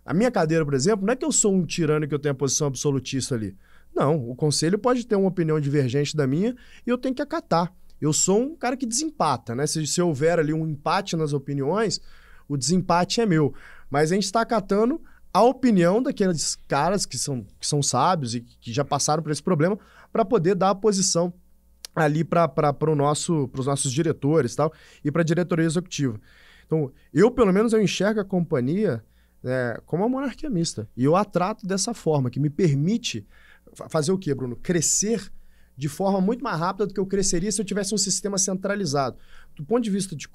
a minha cadeira, por exemplo, não é que eu sou um tirano que eu tenho a posição absolutista ali. Não, o conselho pode ter uma opinião divergente da minha e eu tenho que acatar. Eu sou um cara que desempata, né? Se houver ali um empate nas opiniões, o desempate é meu. Mas a gente está acatando a opinião daqueles caras que são sábios e que já passaram por esse problema para poder dar a posição ali para os nossos diretores, tal, e para a diretoria executiva. Então, pelo menos, eu enxergo a companhia como uma monarquia mista. E eu a trato dessa forma, que me permite fazer o quê, Bruno? Crescer de forma muito mais rápida do que eu cresceria se eu tivesse um sistema centralizado. Do ponto de vista de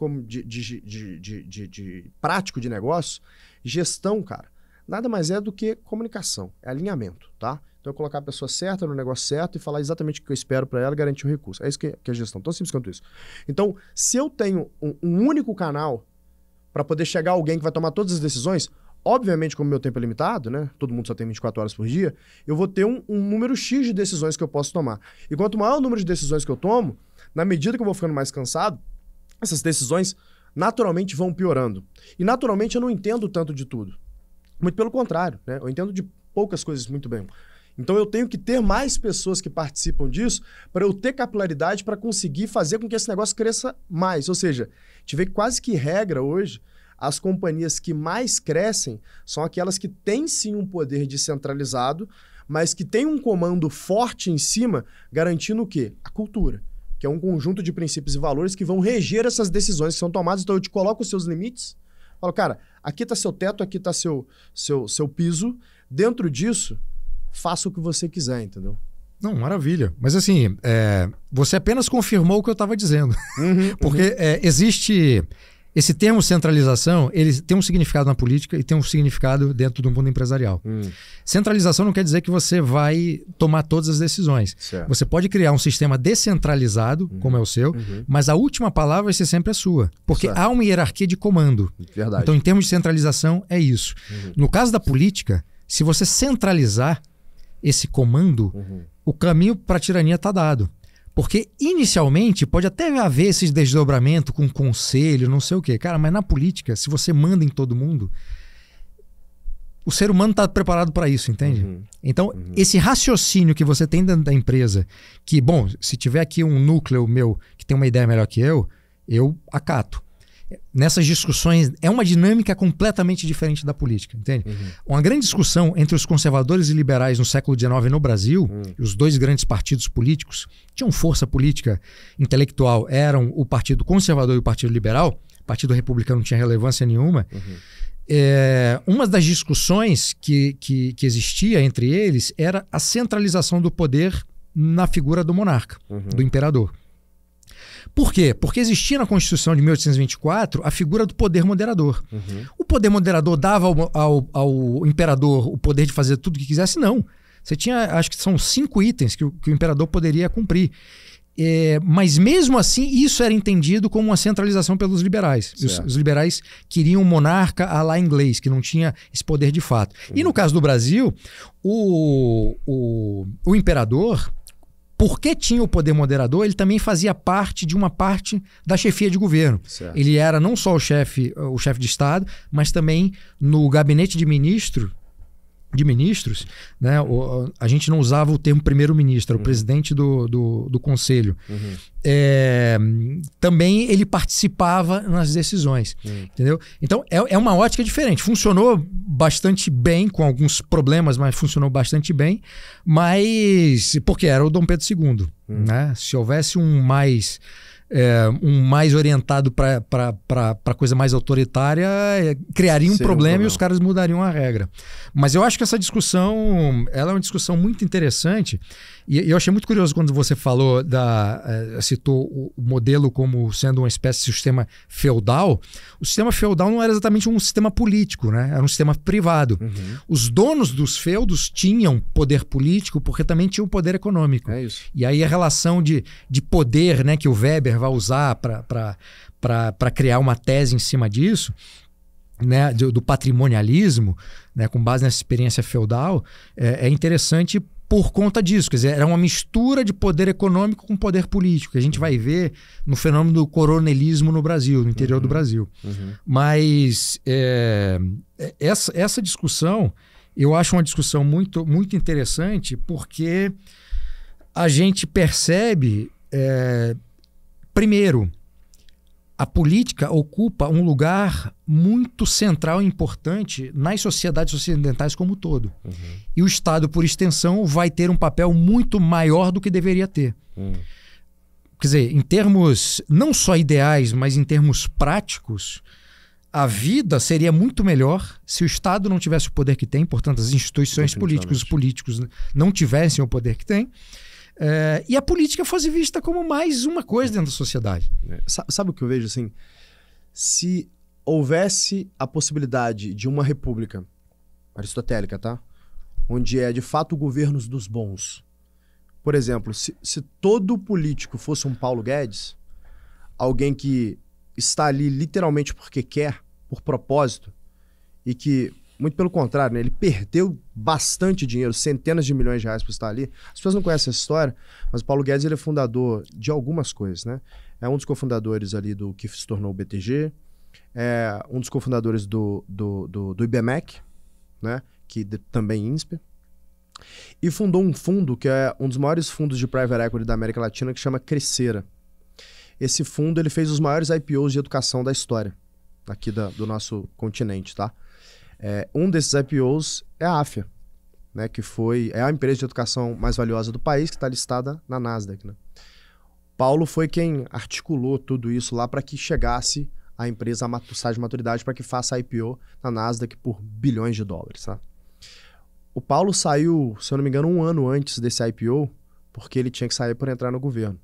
prático de negócio, gestão, cara, nada mais é do que comunicação, é alinhamento, tá? Então, eu colocar a pessoa certa no negócio certo e falar exatamente o que eu espero para ela e garantir o recurso. É isso que é gestão, tão simples quanto isso. Então, se eu tenho um único canal para poder chegar alguém que vai tomar todas as decisões, obviamente, como meu tempo é limitado, né? Todo mundo só tem 24 horas por dia, eu vou ter um número X de decisões que eu posso tomar. E quanto maior o número de decisões que eu tomo, na medida que eu vou ficando mais cansado, essas decisões naturalmente vão piorando. E naturalmente eu não entendo tanto de tudo. Muito pelo contrário, né? Eu entendo de poucas coisas muito bem. Então eu tenho que ter mais pessoas que participam disso para eu ter capilaridade para conseguir fazer com que esse negócio cresça mais. Ou seja, a gente vê quase que regra hoje, as companhias que mais crescem são aquelas que têm sim um poder descentralizado, mas que têm um comando forte em cima, garantindo o quê? A cultura. que é um conjunto de princípios e valores que vão reger essas decisões que são tomadas. Então eu te coloco os seus limites, falo, cara, aqui está seu teto, aqui está seu piso, dentro disso, faça o que você quiser, entendeu? Não, maravilha. Mas assim, você apenas confirmou o que eu estava dizendo. Porque existe... Esse termo centralização, ele tem um significado na política e tem um significado dentro do mundo empresarial. Centralização não quer dizer que você vai tomar todas as decisões. Certo. Você pode criar um sistema descentralizado, como é o seu, mas a última palavra vai ser sempre a sua. Porque há uma hierarquia de comando. Verdade. Então, em termos de centralização, é isso. No caso da política, se você centralizar esse comando, o caminho para a tirania está dado. Porque, inicialmente, pode até haver esses desdobramentos com conselho, não sei o quê. Cara, mas na política, se você manda em todo mundo, o ser humano está preparado para isso, entende? Então, esse raciocínio que você tem dentro da empresa, que, bom, se tiver aqui um núcleo meu que tem uma ideia melhor que eu acato. Nessas discussões, é uma dinâmica completamente diferente da política, entende? Uma grande discussão entre os conservadores e liberais no século XIX no Brasil, os dois grandes partidos políticos, tinham força política intelectual, eram o Partido Conservador e o Partido Liberal, o Partido Republicano não tinha relevância nenhuma. Uma das discussões que existia entre eles era a centralização do poder na figura do monarca, do imperador. Por quê? Porque existia na Constituição de 1824 a figura do poder moderador. O poder moderador dava ao imperador o poder de fazer tudo o que quisesse? Não. Você tinha, acho que são 5 itens que o imperador poderia cumprir. Mas mesmo assim, isso era entendido como uma centralização pelos liberais. Os liberais queriam um monarca à la inglês, que não tinha esse poder de fato. E no caso do Brasil, o imperador... Porque tinha o poder moderador, ele também fazia parte de uma parte da chefia de governo. Certo. Ele era não só o chefe de Estado, mas também no gabinete de ministros, né? A gente não usava o termo primeiro-ministro, o presidente do conselho. Também ele participava nas decisões. Entendeu? Então é uma ótica diferente. Funcionou bastante bem, com alguns problemas, mas funcionou bastante bem. Mas porque era o Dom Pedro II. Né? Se houvesse um mais orientado para coisa mais autoritária, criaria um problema e os caras mudariam a regra. Mas eu acho que essa discussão ela é uma discussão muito interessante e eu achei muito curioso quando você falou citou o modelo como sendo uma espécie de sistema feudal. O sistema feudal não era exatamente um sistema político, né? Era um sistema privado. Os donos dos feudos tinham poder político porque também tinham poder econômico. É isso. E aí a relação de poder, né, que o Weber vai usar para criar uma tese em cima disso, né, do patrimonialismo, né, com base nessa experiência feudal, é interessante por conta disso. Quer dizer, era uma mistura de poder econômico com poder político, que a gente vai ver no fenômeno do coronelismo no Brasil, no interior do Brasil. Mas essa discussão, eu acho uma discussão muito, muito interessante, porque a gente percebe, primeiro, a política ocupa um lugar muito central e importante nas sociedades ocidentais como um todo. E o Estado, por extensão, vai ter um papel muito maior do que deveria ter. Quer dizer, em termos não só ideais, mas em termos práticos, a vida seria muito melhor se o Estado não tivesse o poder que tem, portanto, as instituições políticas, os políticos não tivessem o poder que têm. E a política fosse vista como mais uma coisa dentro da sociedade. Sabe o que eu vejo assim? Se houvesse a possibilidade de uma república aristotélica, tá? Onde é de fato o governo dos bons. Por exemplo, se todo político fosse um Paulo Guedes, alguém que está ali literalmente porque quer, por propósito, e que... Muito pelo contrário, né? Ele perdeu bastante dinheiro, centenas de milhões de reais por estar ali. As pessoas não conhecem essa história, mas o Paulo Guedes ele é fundador de algumas coisas, né? É um dos cofundadores ali do que se tornou o BTG, é um dos cofundadores do IBMEC, né? Também INSPER. E fundou um fundo que é um dos maiores fundos de private equity da América Latina, que chama Crescera. Esse fundo ele fez os maiores IPOs de educação da história, aqui do nosso continente, tá? Um desses IPOs é a Afya, né, que é a empresa de educação mais valiosa do país, que está listada na Nasdaq. Né? Paulo foi quem articulou tudo isso lá para que chegasse a empresa a estágio de maturidade para que faça a IPO na Nasdaq por bilhões de dólares. Tá? O Paulo saiu, se eu não me engano, 1 ano antes desse IPO, porque ele tinha que sair para entrar no governo.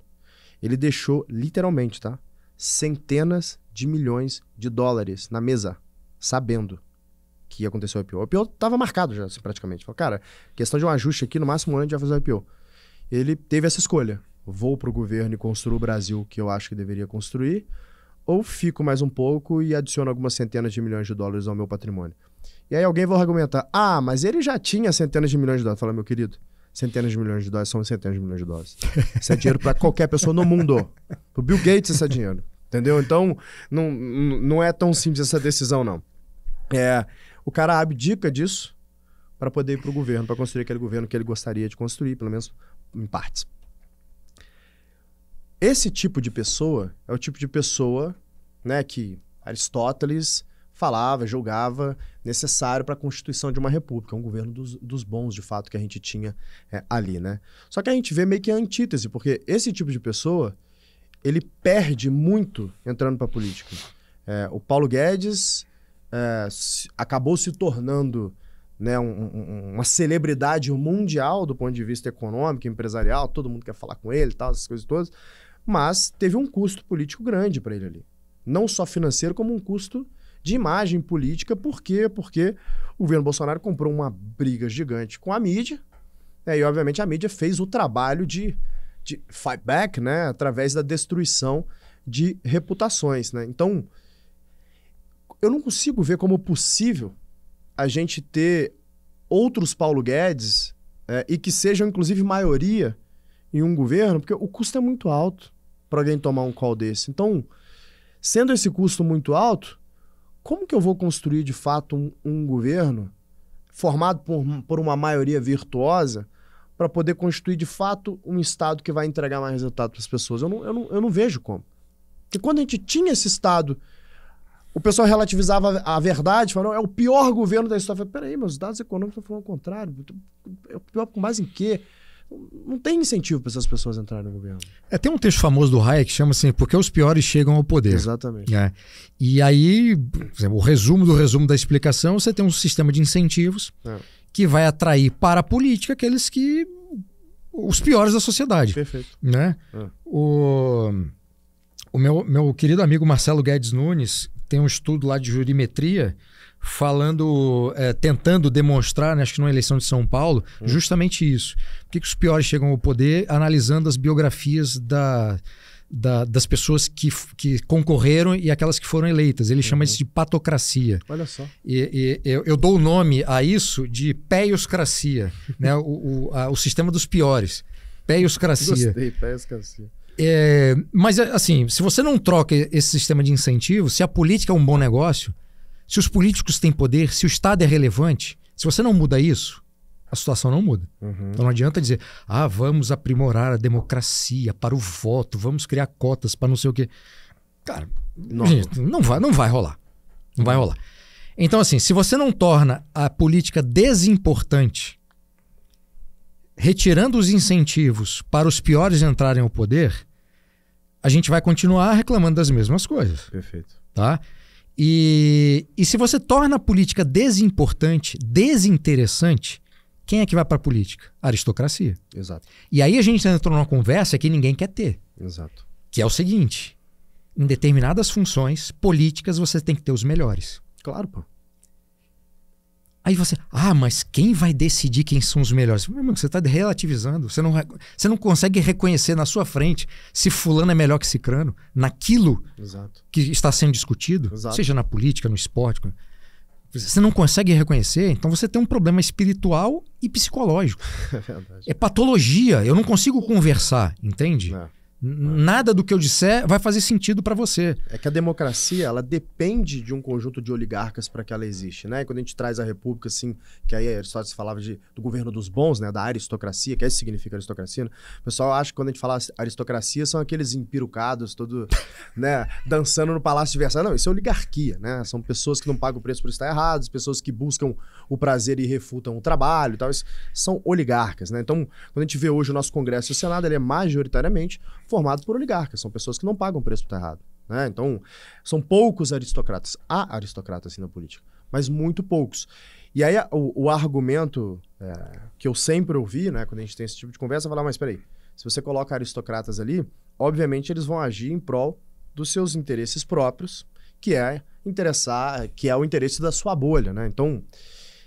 Ele deixou, literalmente, tá? centenas de milhões de dólares na mesa, sabendo que ia acontecer o IPO. O IPO estava marcado já, assim, praticamente. Falou, cara, questão de um ajuste aqui, no máximo um ano a gente vai fazer o IPO. Ele teve essa escolha. Vou para o governo e construo o Brasil que eu acho que deveria construir, ou fico mais um pouco e adiciono algumas centenas de milhões de dólares ao meu patrimônio. E aí alguém vai argumentar, mas ele já tinha centenas de milhões de dólares. Fala, meu querido, centenas de milhões de dólares são centenas de milhões de dólares. Isso é dinheiro para qualquer pessoa no mundo. Pro Bill Gates isso é dinheiro. Entendeu? Então, não é tão simples essa decisão, não. O cara abdica disso para poder ir para o governo, para construir aquele governo que ele gostaria de construir, pelo menos em partes. Esse tipo de pessoa é o tipo de pessoa, né, que Aristóteles falava, julgava necessário para a constituição de uma república, um governo dos bons, de fato, que a gente tinha ali, né? Só que a gente vê meio que a antítese, porque esse tipo de pessoa, ele perde muito entrando para a política. O Paulo Guedes acabou se tornando, né, uma celebridade mundial do ponto de vista econômico, empresarial, todo mundo quer falar com ele, tal, essas coisas todas, mas teve um custo político grande para ele ali. Não só financeiro, como um custo de imagem política. Por quê? Porque o governo Bolsonaro comprou uma briga gigante com a mídia, e obviamente a mídia fez o trabalho de fight back, né, através da destruição de reputações, né? Então, eu não consigo ver como possível a gente ter outros Paulo Guedes e que sejam, inclusive, maioria em um governo, porque o custo é muito alto para alguém tomar um call desse. Então, sendo esse custo muito alto, como que eu vou construir, de fato, um governo formado por uma maioria virtuosa para poder constituir, de fato, um Estado que vai entregar mais resultado para as pessoas? Eu não vejo como. Porque quando a gente tinha esse Estado, o pessoal relativizava a verdade, falando, é o pior governo da história. Eu falei, peraí, mas os dados econômicos estão falando o contrário. É o pior com base em quê? Não tem incentivo para essas pessoas entrarem no governo. Tem um texto famoso do Hayek que chama assim, porque os piores chegam ao poder. Exatamente. E aí, por exemplo, o resumo do resumo da explicação, você tem um sistema de incentivos que vai atrair para a política aqueles que... os piores da sociedade. Perfeito. Né? O meu querido amigo Marcelo Guedes Nunes tem um estudo lá de jurimetria falando, tentando demonstrar, né, acho que numa eleição de São Paulo, justamente isso. Por que os piores chegam ao poder, analisando as biografias das pessoas que concorreram e aquelas que foram eleitas. Ele chama isso de patocracia. Olha só. Eu dou o nome a isso de peioscracia, né, o sistema dos piores. Peioscracia. Gostei, peioscracia. Mas, assim, se você não troca esse sistema de incentivo, se a política é um bom negócio, se os políticos têm poder, se o Estado é relevante, se você não muda isso, a situação não muda. Então não adianta dizer, vamos aprimorar a democracia para o voto, vamos criar cotas para não sei o quê. Cara, gente, não vai rolar. Não vai rolar. Então, assim, se você não torna a política desimportante, retirando os incentivos para os piores entrarem ao poder, a gente vai continuar reclamando das mesmas coisas. Perfeito. Tá? E se você torna a política desimportante, desinteressante, quem é que vai para a política? A aristocracia. Exato. E aí a gente entrou numa conversa que ninguém quer ter. Exato. Que é o seguinte, em determinadas funções políticas você tem que ter os melhores. Claro, pô. Aí você, mas quem vai decidir quem são os melhores? Meu irmão, você está relativizando. Você não consegue reconhecer na sua frente se fulano é melhor que cicrano naquilo que está sendo discutido, seja na política, no esporte. Você não consegue reconhecer, então você tem um problema espiritual e psicológico. É verdade. É patologia. Eu não consigo conversar, entende? Nada do que eu disser vai fazer sentido para você. É que a democracia, ela depende de um conjunto de oligarcas para que ela existe, né? E quando a gente traz a república, assim, que aí Aristóteles falava do governo dos bons, né? Da aristocracia, que é isso que significa aristocracia, né? O pessoal acha que quando a gente fala aristocracia são aqueles empirucados, todo, né? Dançando no Palácio de Versalhes. Não, isso é oligarquia, né? São pessoas que não pagam o preço por estar errados, pessoas que buscam o prazer e refutam o trabalho e tal. Isso são oligarcas, né? Então, quando a gente vê hoje o nosso Congresso e o Senado, ele é majoritariamente formado por oligarcas, são pessoas que não pagam preço por estar errado. Né? Então, são poucos aristocratas. Há aristocratas assim na política, mas muito poucos. E aí o argumento que eu sempre ouvi, né, quando a gente tem esse tipo de conversa, é falar, mas peraí, se você coloca aristocratas ali, obviamente eles vão agir em prol dos seus interesses próprios, que é o interesse da sua bolha, né? Então,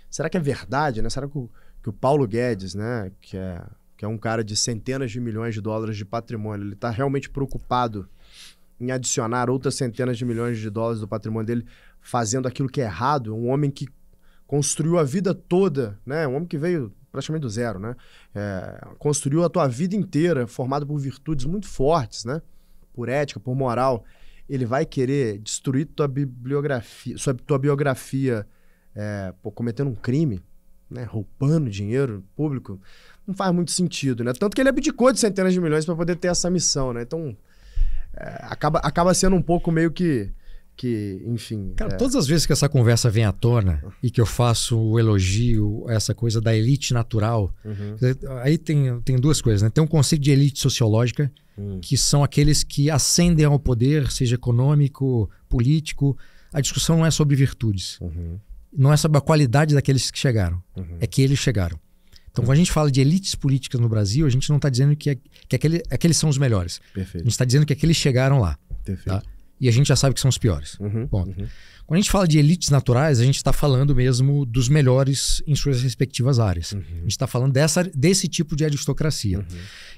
será que é verdade, né? Será que o Paulo Guedes, né, que é um cara de centenas de milhões de dólares de patrimônio, ele está realmente preocupado em adicionar outras centenas de milhões de dólares do patrimônio dele, fazendo aquilo que é errado? Um homem que construiu a vida toda, né? Um homem que veio praticamente do zero, né? Construiu a tua vida inteira, formado por virtudes muito fortes, né? Por ética, por moral. Ele vai querer destruir tua biografia cometendo um crime, né? Roubando dinheiro público? Não faz muito sentido, né? Tanto que ele abdicou de centenas de milhões para poder ter essa missão, né? Então, acaba sendo um pouco meio que enfim... Cara, todas as vezes que essa conversa vem à tona e que eu faço o elogio a essa coisa da elite natural, aí tem duas coisas, né? Tem um conceito de elite sociológica, que são aqueles que ascendem ao poder, seja econômico, político. A discussão não é sobre virtudes. Não é sobre a qualidade daqueles que chegaram. É que eles chegaram. Então, quando a gente fala de elites políticas no Brasil, a gente não está dizendo que aqueles são os melhores. Perfeito. A gente está dizendo que aqueles chegaram lá. Perfeito. Tá? E a gente já sabe que são os piores. Ponto. Quando a gente fala de elites naturais, a gente está falando mesmo dos melhores em suas respectivas áreas. A gente está falando desse tipo de aristocracia.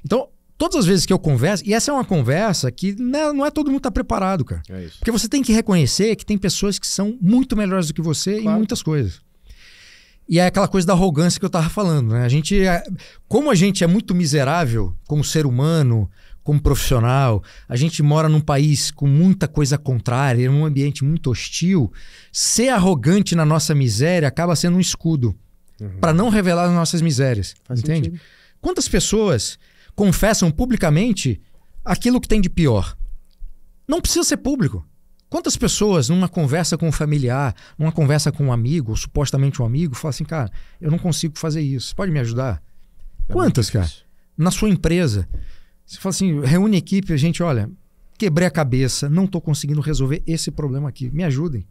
Então, todas as vezes que eu converso, e essa é uma conversa que não é todo mundo está preparado, cara. É isso. Porque você tem que reconhecer que tem pessoas que são muito melhores do que você em muitas coisas. E é aquela coisa da arrogância que eu estava falando, né? Como a gente é muito miserável como ser humano, como profissional, a gente mora num país com muita coisa contrária, num ambiente muito hostil, ser arrogante na nossa miséria acaba sendo um escudo para não revelar as nossas misérias. Faz entende? sentido. Quantas pessoas confessam publicamente aquilo que tem de pior? Não precisa ser público. Quantas pessoas, numa conversa com um familiar, numa conversa com um amigo, ou supostamente um amigo, falam assim, cara, eu não consigo fazer isso, pode me ajudar? Quantas, cara? Na sua empresa. Você fala assim, reúne a equipe, a gente, olha, quebrei a cabeça, não estou conseguindo resolver esse problema aqui, me ajudem.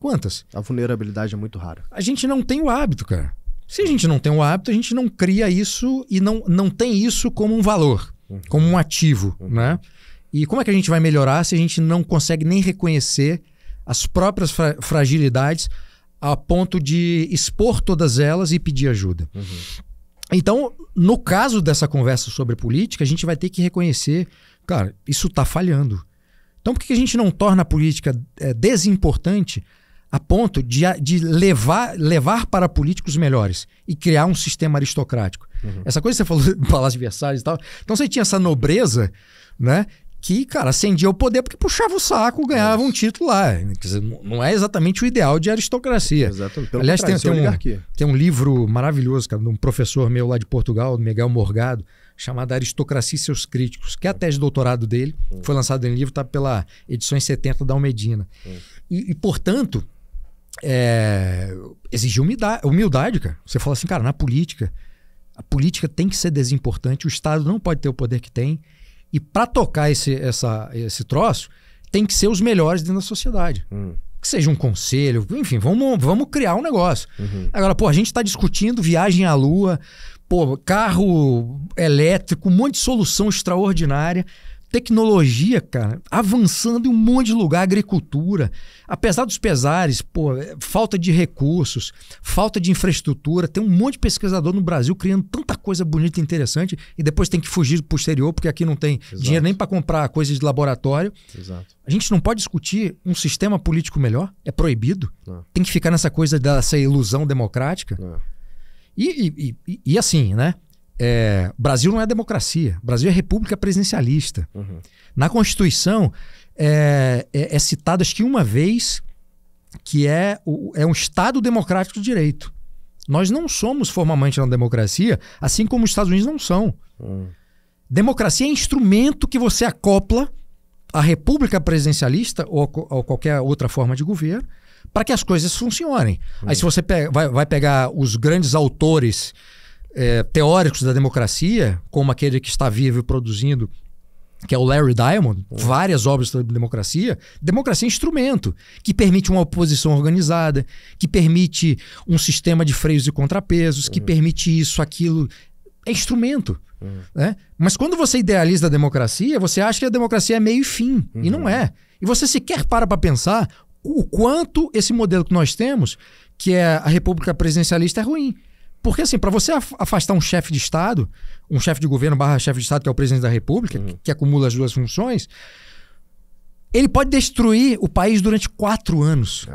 Quantas? A vulnerabilidade é muito rara. A gente não tem o hábito, cara. Se a gente não tem o hábito, a gente não cria isso e não tem isso como um valor, como um ativo, né? E como é que a gente vai melhorar se a gente não consegue nem reconhecer as próprias fragilidades a ponto de expor todas elas e pedir ajuda? Então, no caso dessa conversa sobre política, a gente vai ter que reconhecer, cara, isso está falhando. Então, por que a gente não torna a política desimportante a ponto de levar para políticos melhores e criar um sistema aristocrático? Essa coisa que você falou do Palácio de Versalhes e tal. Então, você tinha essa nobreza, né? Que, cara, ascendia o poder porque puxava o saco, ganhava um título lá. Quer dizer, não é exatamente o ideal de aristocracia. Exatamente. Pelo Aliás, contrário, tem um livro maravilhoso, cara, de um professor meu lá de Portugal, Miguel Morgado, chamado Aristocracia e Seus Críticos, que é a tese de doutorado dele. Foi lançado em livro, está pela edições 70 da Almedina. E portanto, exige humildade, cara. Você fala assim, cara, na política, a política tem que ser desimportante, o Estado não pode ter o poder que tem. E para tocar esse troço, tem que ser os melhores dentro da sociedade. Que seja um conselho, enfim, vamos criar um negócio. Agora, a gente está discutindo viagem à Lua, carro elétrico, um monte de solução extraordinária. Tecnologia, cara, avançando em um monte de lugar, agricultura. Apesar dos pesares, falta de recursos, falta de infraestrutura. Tem um monte de pesquisador no Brasil criando tanta coisa bonita e interessante e depois tem que fugir pro exterior porque aqui não tem dinheiro nem para comprar coisas de laboratório. A gente não pode discutir um sistema político melhor? É proibido? Tem que ficar nessa coisa dessa ilusão democrática? E assim, né? Brasil não é democracia. Brasil é república presidencialista. Na Constituição é citado acho que uma vez que é um Estado democrático de direito. Nós não somos formalmente uma democracia, assim como os Estados Unidos não são. Democracia é instrumento que você acopla à república presidencialista ou qualquer outra forma de governo para que as coisas funcionem. Aí se você vai pegar os grandes autores teóricos da democracia, como aquele que está vivo e produzindo que é o Larry Diamond, várias obras sobre democracia. Democracia é instrumento que permite uma oposição organizada, que permite um sistema de freios e contrapesos, que permite isso, aquilo. É instrumento. Né? Mas quando você idealiza a democracia, você acha que a democracia é meio e fim. E não é. E você sequer para pensar o quanto esse modelo que nós temos, que é a república presidencialista, é ruim. Porque assim, para você afastar um chefe de Estado, um chefe de governo / chefe de Estado, que é o presidente da República, que acumula as duas funções, ele pode destruir o país durante 4 anos.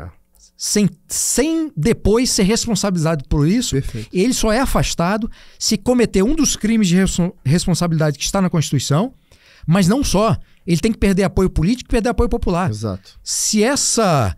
Sem depois ser responsabilizado por isso. Perfeito. Ele só é afastado se cometer um dos crimes de responsabilidade que está na Constituição, mas não só. Ele tem que perder apoio político e perder apoio popular. Exato. Se essas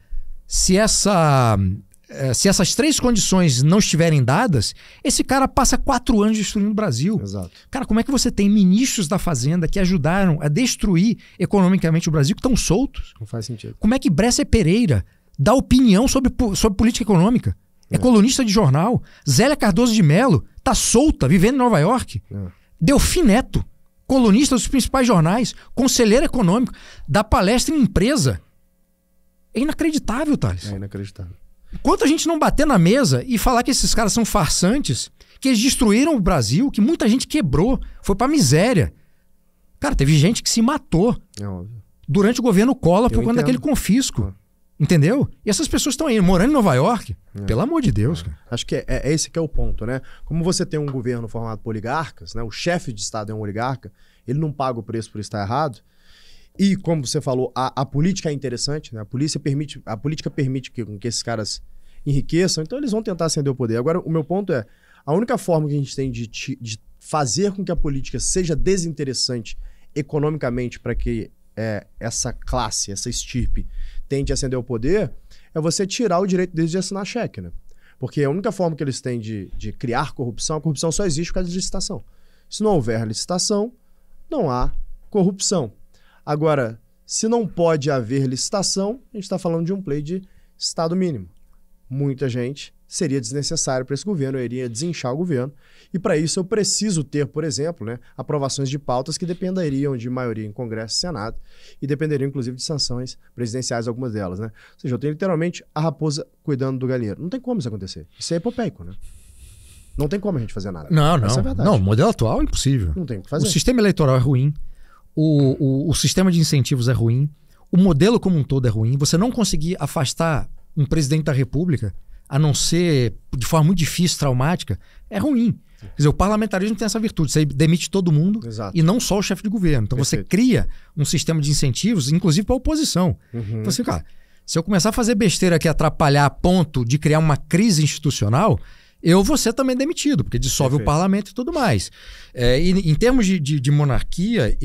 3 condições não estiverem dadas, esse cara passa 4 anos destruindo o Brasil. Exato. Cara, como é que você tem ministros da Fazenda que ajudaram a destruir economicamente o Brasil, que estão soltos? Não faz sentido. Como é que Bresser Pereira dá opinião sobre política econômica? É colunista de jornal. Zélia Cardoso de Mello tá solta, vivendo em Nova York. Delfim Neto, colunista dos principais jornais, conselheiro econômico, dá palestra em empresa. É inacreditável, Thales. É inacreditável. Enquanto a gente não bater na mesa e falar que esses caras são farsantes, que eles destruíram o Brasil, que muita gente quebrou, foi pra miséria. Cara, teve gente que se matou durante o governo Collor por conta daquele confisco. Entendeu? E essas pessoas estão aí, morando em Nova York. Pelo amor de Deus, cara. Acho que é esse que é o ponto, né? Como você tem um governo formado por oligarcas, né? O chefe de Estado é um oligarca, ele não paga o preço por estar errado. E, como você falou, a política é interessante, né? A política permite que esses caras enriqueçam, então eles vão tentar acender o poder. Agora, o meu ponto é, a única forma que a gente tem de fazer com que a política seja desinteressante economicamente para que essa classe, essa estirpe, tente acender o poder, é você tirar o direito deles de assinar cheque, né? Porque a única forma que eles têm de criar corrupção, a corrupção só existe por causa de licitação. Se não houver licitação, não há corrupção. Agora, se não pode haver licitação, a gente está falando de um play de Estado mínimo. Muita gente seria desnecessário para esse governo, eu iria desinchar o governo. E para isso eu preciso ter, por exemplo, né, aprovações de pautas que dependeriam de maioria em Congresso e Senado e dependeriam, inclusive, de sanções presidenciais, algumas delas, né? Ou seja, eu tenho literalmente a raposa cuidando do galinheiro. Não tem como isso acontecer. Isso é epopeico, né? Não tem como a gente fazer nada. Não. Essa é a verdade. Não, o modelo atual é impossível. Não tem o que fazer. O sistema eleitoral é ruim. O sistema de incentivos é ruim. O modelo como um todo é ruim. Você não conseguir afastar um presidente da República, a não ser de forma muito difícil, traumática, é ruim. Quer dizer, o parlamentarismo tem essa virtude. Você demite todo mundo. Exato. E não só o chefe de governo. Então Perfeito. você cria um sistema de incentivos, inclusive para a oposição. Então assim, cara, se eu começar a fazer besteira aqui, atrapalhar a ponto de criar uma crise institucional, eu vou ser também demitido, porque dissolve Perfeito. o parlamento e tudo mais. E em termos de monarquia,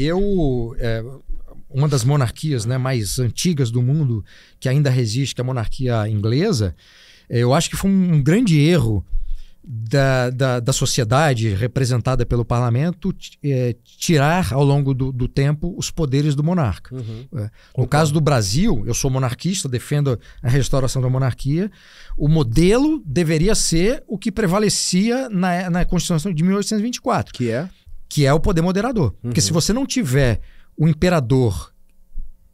uma das monarquias, né, mais antigas do mundo, que ainda resiste, que é a monarquia inglesa, eu acho que foi um grande erro da sociedade representada pelo parlamento tirar ao longo do tempo os poderes do monarca. No caso do Brasil, eu sou monarquista, defendo a restauração da monarquia. O modelo deveria ser o que prevalecia na Constituição de 1824. Que é o poder moderador. Porque se você não tiver o imperador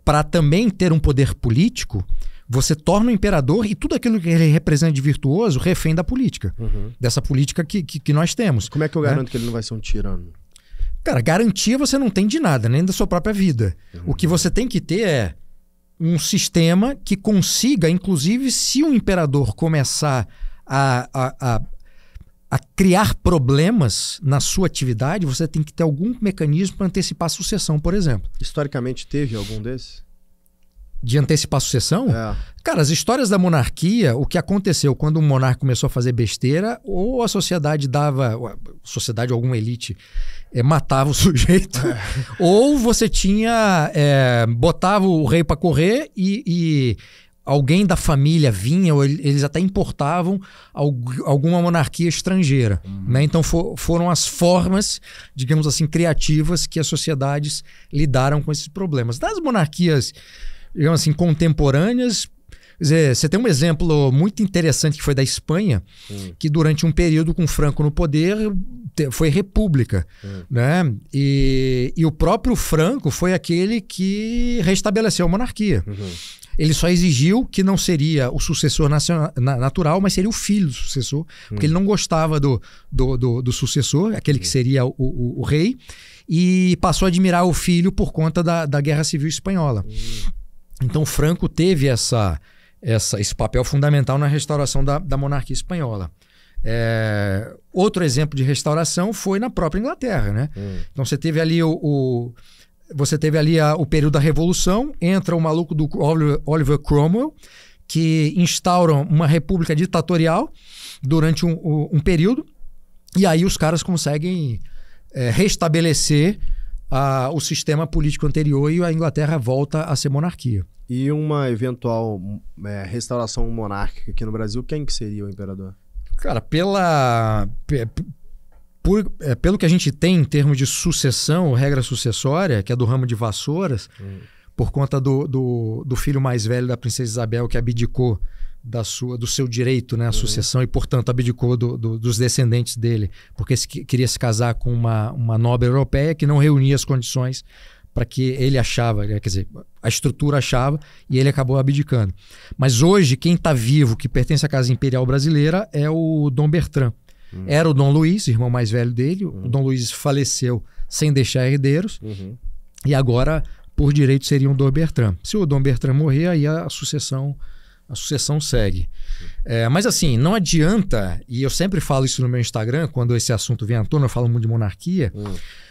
para também ter um poder político, você torna o imperador e tudo aquilo que ele representa de virtuoso refém da política. Dessa política que nós temos. Como é que eu garanto que ele não vai ser um tirano? Cara, garantia você não tem de nada, nem da sua própria vida. O que você tem que ter é um sistema que consiga, inclusive, se o imperador começar a criar problemas na sua atividade, você tem que ter algum mecanismo para antecipar a sucessão, por exemplo. Historicamente teve algum desses? De antecipar a sucessão? Cara, as histórias da monarquia, o que aconteceu quando um monarca começou a fazer besteira, ou a sociedade alguma elite, matava o sujeito, ou você botava o rei para correr e alguém da família vinha, ou eles até importavam alguma monarquia estrangeira. Né? Então foram as formas, digamos assim, criativas que as sociedades lidaram com esses problemas. Das monarquias, digamos assim, contemporâneas, Quer dizer, você tem um exemplo muito interessante que foi da Espanha, que durante um período com Franco no poder foi república, né? E o próprio Franco foi aquele que restabeleceu a monarquia. Ele só exigiu que não seria o sucessor natural, mas seria o filho do sucessor, porque ele não gostava do sucessor, aquele que seria o rei, e passou a admirar o filho por conta da Guerra Civil Espanhola. Então Franco teve esse papel fundamental na restauração da monarquia espanhola. Outro exemplo de restauração foi na própria Inglaterra, né? Então você teve ali o período da Revolução, entra o maluco do Oliver Cromwell, que instaura uma república ditatorial durante um período, e aí os caras conseguem restabelecer o sistema político anterior e a Inglaterra volta a ser monarquia. E uma eventual restauração monárquica aqui no Brasil, quem que seria o imperador? Cara, pelo que a gente tem em termos de sucessão, regra sucessória, que é do ramo de Vassouras, por conta do filho mais velho da princesa Isabel, que abdicou do seu direito, né, à sucessão, e portanto abdicou dos descendentes dele, porque queria se casar com uma nobre europeia que não reunia as condições para que ele achava, quer dizer, a estrutura achava, e ele acabou abdicando. Mas hoje, quem está vivo, que pertence à Casa Imperial Brasileira, é o Dom Bertrand. Era o Dom Luiz, irmão mais velho dele. O Dom Luiz faleceu sem deixar herdeiros, e agora, por direito, seria o Dom Bertrand. Se o Dom Bertrand morrer, aí a sucessão segue. Mas assim, não adianta, e eu sempre falo isso no meu Instagram, quando esse assunto vem à tona, eu falo muito de monarquia,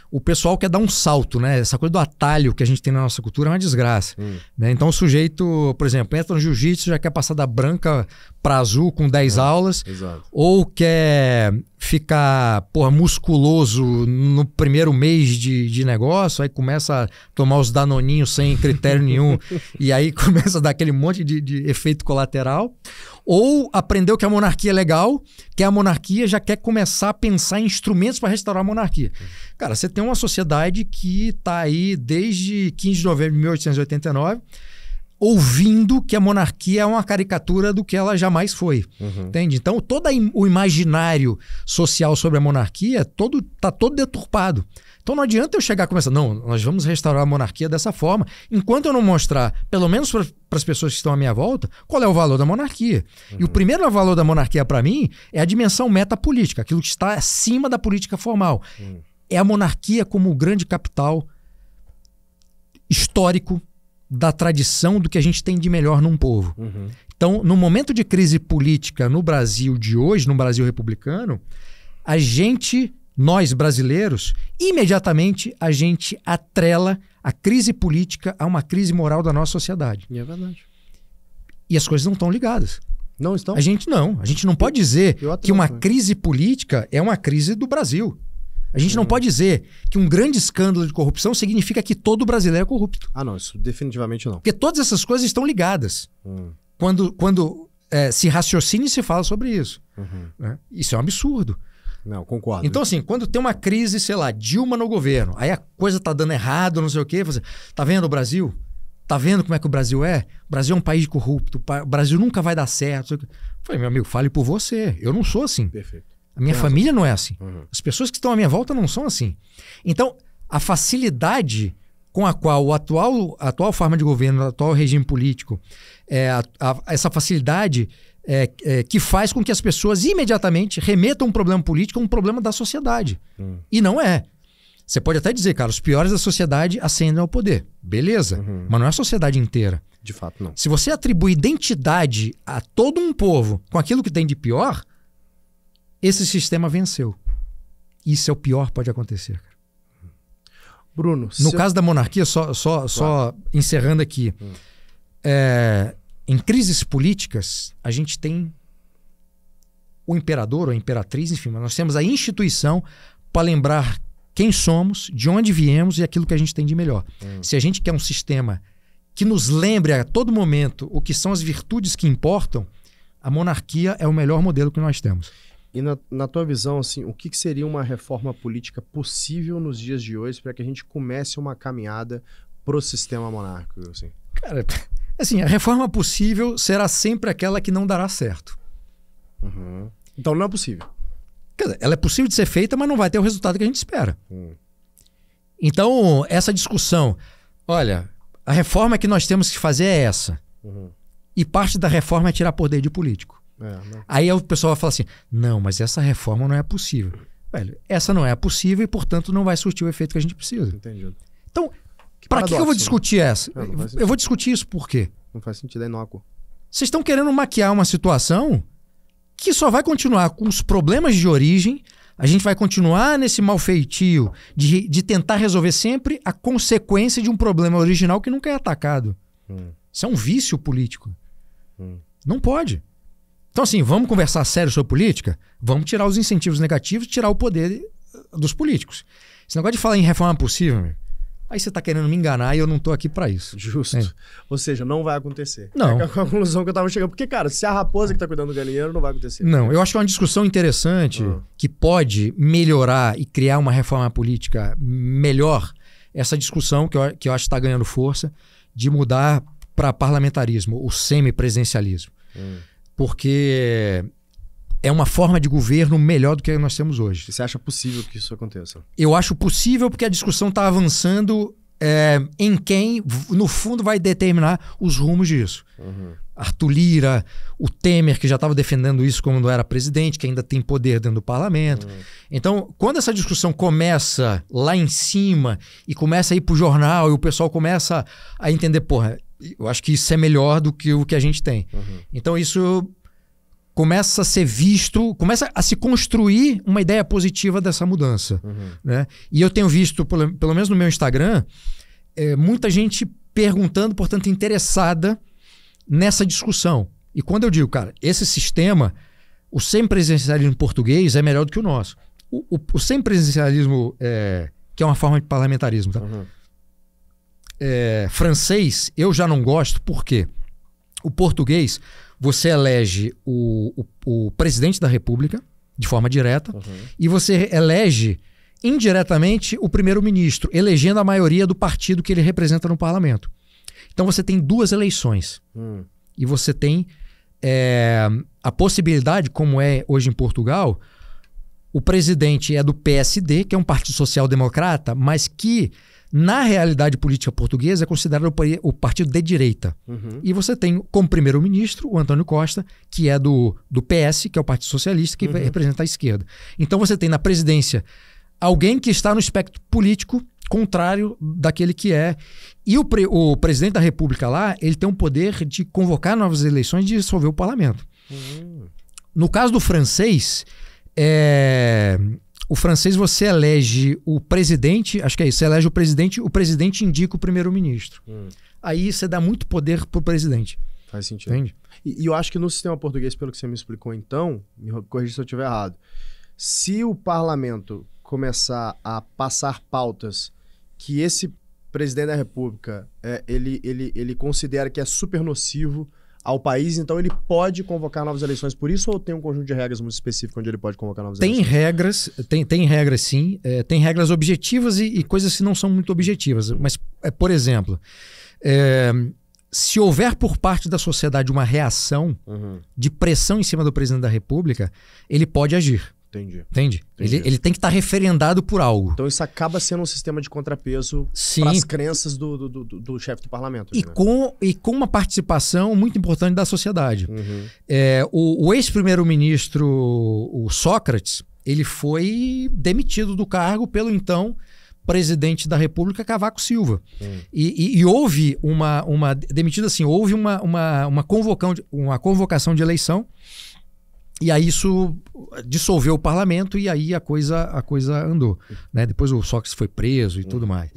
o pessoal quer dar um salto, né? Essa coisa do atalho que a gente tem na nossa cultura é uma desgraça. Né? Então o sujeito, por exemplo, entra no jiu-jitsu, já quer passar da branca para azul com 10 aulas, ou quer ficar musculoso no primeiro mês de negócio, aí começa a tomar os danoninhos sem critério nenhum, e aí começa a dar aquele monte de efeito colateral. Ou aprendeu que a monarquia é legal, que a monarquia já quer começar a pensar em instrumentos para restaurar a monarquia. Cara, você tem uma sociedade que está aí desde 15 de novembro de 1889, ouvindo que a monarquia é uma caricatura do que ela jamais foi. Entende? Então, todo o imaginário social sobre a monarquia está todo deturpado. Então não adianta eu chegar e começar, não, nós vamos restaurar a monarquia dessa forma, enquanto eu não mostrar, pelo menos para as pessoas que estão à minha volta, qual é o valor da monarquia. E o primeiro valor da monarquia, para mim, é a dimensão metapolítica, aquilo que está acima da política formal. É a monarquia como o grande capital histórico da tradição do que a gente tem de melhor num povo. Então, no momento de crise política no Brasil de hoje, no Brasil republicano, nós brasileiros, imediatamente a gente atrela a crise política a uma crise moral da nossa sociedade. E é verdade. E as coisas não estão ligadas. Não estão? A gente não pode dizer que uma crise política é uma crise do Brasil. A gente não pode dizer que um grande escândalo de corrupção significa que todo brasileiro é corrupto. Ah, não, isso definitivamente não. Porque todas essas coisas estão ligadas. Quando se raciocina e se fala sobre isso. Né? Isso é um absurdo. Não, concordo. Então, assim, quando tem uma crise, sei lá, Dilma no governo, aí a coisa tá dando errado, não sei o quê, você, tá vendo o Brasil? Tá vendo como é que o Brasil é? O Brasil é um país corrupto, o Brasil nunca vai dar certo. Eu falei, meu amigo, fale por você. Eu não sou assim. Perfeito. A minha família não é assim. As pessoas que estão à minha volta não são assim. Então, a facilidade com a qual a atual forma de governo, o atual regime político, essa facilidade que faz com que as pessoas imediatamente remetam um problema político a um problema da sociedade. E não é. Você pode até dizer, cara, os piores da sociedade ascendem ao poder. Beleza, mas não é a sociedade inteira. De fato, não. Se você atribui identidade a todo um povo com aquilo que tem de pior, esse sistema venceu. Isso é o pior que pode acontecer. Bruno, no caso da monarquia, só encerrando aqui, em crises políticas, a gente tem o imperador ou a imperatriz, enfim, mas nós temos a instituição para lembrar quem somos, de onde viemos e aquilo que a gente tem de melhor. Se a gente quer um sistema que nos lembre a todo momento o que são as virtudes que importam, a monarquia é o melhor modelo que nós temos. E na tua visão, assim, o que seria uma reforma política possível nos dias de hoje para que a gente comece uma caminhada pro sistema monárquico? Assim? Cara, Assim, a reforma possível será sempre aquela que não dará certo. Uhum. Então não é possível. Quer dizer, ela é possível de ser feita, mas não vai ter o resultado que a gente espera. Então, essa discussão, olha, a reforma que nós temos que fazer é essa. E parte da reforma é tirar poder de político. Aí o pessoal vai falar assim, não, mas essa reforma não é possível. Velho, essa não é possível e, portanto, não vai surtir o efeito que a gente precisa. Entendi. Então, para que eu vou discutir essa? Eu vou discutir isso por quê? Não faz sentido, é inócuo. Vocês estão querendo maquiar uma situação que só vai continuar com os problemas de origem. A gente vai continuar nesse malfeitio de tentar resolver sempre a consequência de um problema original que nunca é atacado. Isso é um vício político. Não pode. Então, assim, vamos conversar sério sobre política? Vamos tirar os incentivos negativos e tirar o poder dos políticos. Esse negócio de falar em reforma possível, meu, aí você está querendo me enganar e eu não estou aqui para isso. Justo. Ou seja, não vai acontecer. Não. É a conclusão que eu estava chegando. Porque, cara, se a raposa que está cuidando do galinheiro, não vai acontecer. Não, eu acho que é uma discussão interessante que pode melhorar e criar uma reforma política melhor. Essa discussão que eu acho que está ganhando força de mudar para parlamentarismo, o semipresidencialismo. Porque é uma forma de governo melhor do que nós temos hoje. E você acha possível que isso aconteça? Eu acho possível porque a discussão está avançando em quem, no fundo, vai determinar os rumos disso. Arthur Lira, o Temer, que já estava defendendo isso quando era presidente, que ainda tem poder dentro do parlamento. Então, quando essa discussão começa lá em cima e começa a ir para o jornal e o pessoal começa a entender, porra, eu acho que isso é melhor do que o que a gente tem. Então isso começa a ser visto, começa a se construir uma ideia positiva dessa mudança. Né? E eu tenho visto, pelo menos no meu Instagram, muita gente perguntando, portanto, interessada nessa discussão. E quando eu digo, cara, esse sistema, o semipresidencialismo português é melhor do que o nosso. O semipresidencialismo, que é uma forma de parlamentarismo, tá? Francês, eu já não gosto, porque o português, você elege o presidente da República de forma direta e você elege indiretamente o primeiro-ministro, elegendo a maioria do partido que ele representa no parlamento. Então você tem duas eleições e você tem a possibilidade, como é hoje em Portugal, o presidente é do PSD, que é um partido social-democrata, mas que na realidade política portuguesa é considerado o partido de direita. E você tem como primeiro-ministro o António Costa, que é do PS, que é o Partido Socialista, que representa a esquerda. Então você tem na presidência alguém que está no espectro político contrário daquele que é. E o presidente da República lá, ele tem o poder de convocar novas eleições e de dissolver o parlamento. No caso do francês, o francês você elege o presidente, acho que é isso, você elege o presidente indica o primeiro-ministro. Aí você dá muito poder pro presidente. Faz sentido. Entende? E eu acho que no sistema português, pelo que você me explicou então, me corrija se eu estiver errado, se o parlamento começar a passar pautas que esse presidente da República ele considera que é super nocivo ao país, então ele pode convocar novas eleições por isso, ou tem um conjunto de regras muito específico onde ele pode convocar novas eleições? Tem regras sim, tem regras objetivas e coisas que não são muito objetivas, mas, por exemplo, se houver por parte da sociedade uma reação de pressão em cima do presidente da República, ele pode agir. Entende? Ele tem que estar referendado por algo. Então isso acaba sendo um sistema de contrapeso para as crenças do chefe do parlamento. E com uma participação muito importante da sociedade. O ex-primeiro-ministro, o Sócrates, ele foi demitido do cargo pelo então presidente da República, Cavaco Silva. E houve demitido assim, houve uma convocação de eleição. E aí isso dissolveu o parlamento e aí a coisa andou. Né? Depois o Sócrates foi preso e tudo mais.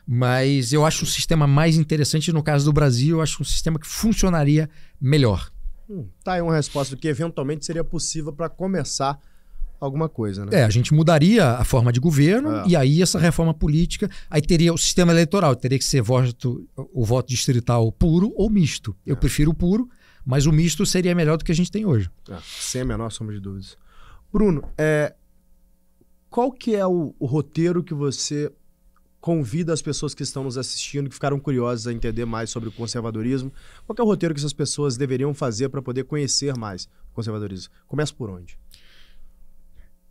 Mas eu acho o sistema mais interessante, no caso do Brasil, eu acho um sistema que funcionaria melhor. Tá aí uma resposta do que eventualmente seria possível para começar alguma coisa, né? A gente mudaria a forma de governo e aí essa reforma política, aí teria o sistema eleitoral, teria que ser o voto distrital puro ou misto. Eu prefiro o puro, mas o misto seria melhor do que a gente tem hoje. Sem a menor sombra de dúvidas. Bruno, qual que é o roteiro que você convida as pessoas que estão nos assistindo, que ficaram curiosas a entender mais sobre o conservadorismo. Qual que é o roteiro que essas pessoas deveriam fazer para poder conhecer mais o conservadorismo? Começa por onde?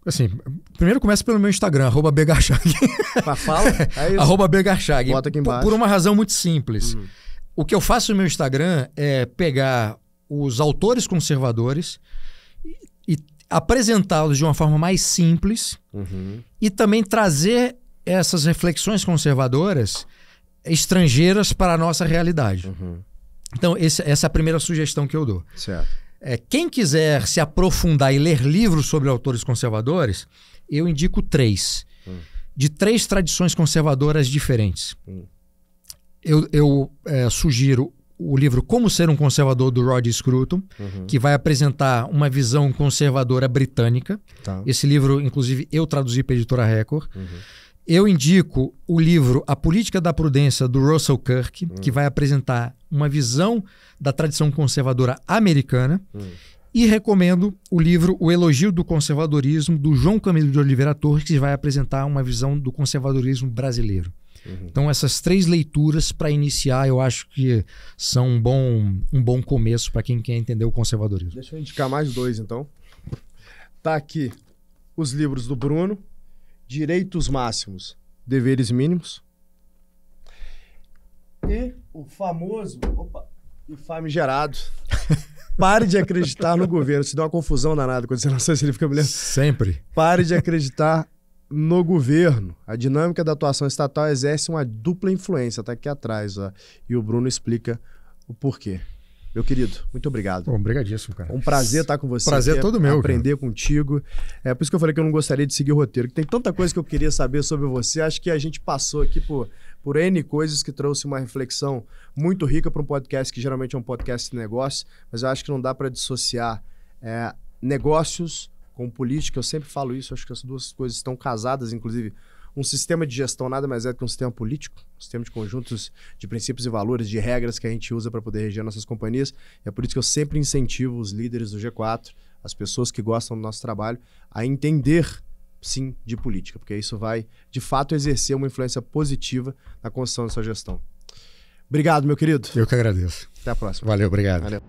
Assim, primeiro começa pelo meu Instagram, @bgarchag. Fala? É isso. @bgarchag. Bota aqui embaixo. Por uma razão muito simples. O que eu faço no meu Instagram é pegar os autores conservadores e apresentá-los de uma forma mais simples e também trazer essas reflexões conservadoras estrangeiras para a nossa realidade. Então, essa é a primeira sugestão que eu dou. Certo. Quem quiser se aprofundar e ler livros sobre autores conservadores, eu indico 3. De 3 tradições conservadoras diferentes. Eu sugiro o livro Como Ser um Conservador, do Rod Scruton, que vai apresentar uma visão conservadora britânica. Tá. Esse livro, inclusive, eu traduzi para a Editora Record. Eu indico o livro A Política da Prudência, do Russell Kirk, que vai apresentar uma visão da tradição conservadora americana. E recomendo o livro O Elogio do Conservadorismo, do João Camilo de Oliveira Torres, que vai apresentar uma visão do conservadorismo brasileiro. Então, essas 3 leituras, para iniciar, eu acho que são um bom começo para quem quer entender o conservadorismo. Deixa eu indicar mais 2, então. Tá aqui os livros do Bruno. Direitos Máximos, Deveres Mínimos. E o famoso e famigerado Pare de Acreditar no Governo. Se dá uma confusão danada quando você não sabe se ele fica me lembro. Sempre. Pare de Acreditar no Governo. A dinâmica da atuação estatal exerce uma dupla influência. Tá aqui atrás, ó. E o Bruno explica o porquê. Meu querido, muito obrigado. Bom, obrigadíssimo, cara. Um prazer estar com você. Prazer é todo meu. Aprender contigo. É por isso que eu falei que eu não gostaria de seguir o roteiro. Que tem tanta coisa que eu queria saber sobre você. Acho que a gente passou aqui por N coisas que trouxe uma reflexão muito rica para um podcast que geralmente é um podcast de negócio. Mas eu acho que não dá para dissociar negócios com política. Eu sempre falo isso. Acho que as duas coisas estão casadas, inclusive. Um sistema de gestão nada mais é do que um sistema político, um sistema de conjuntos de princípios e valores, de regras que a gente usa para poder reger nossas companhias. E é por isso que eu sempre incentivo os líderes do G4, as pessoas que gostam do nosso trabalho, a entender, sim, de política, porque isso vai, de fato, exercer uma influência positiva na construção da sua gestão. Obrigado, meu querido. Eu que agradeço. Até a próxima. Valeu, obrigado. Valeu.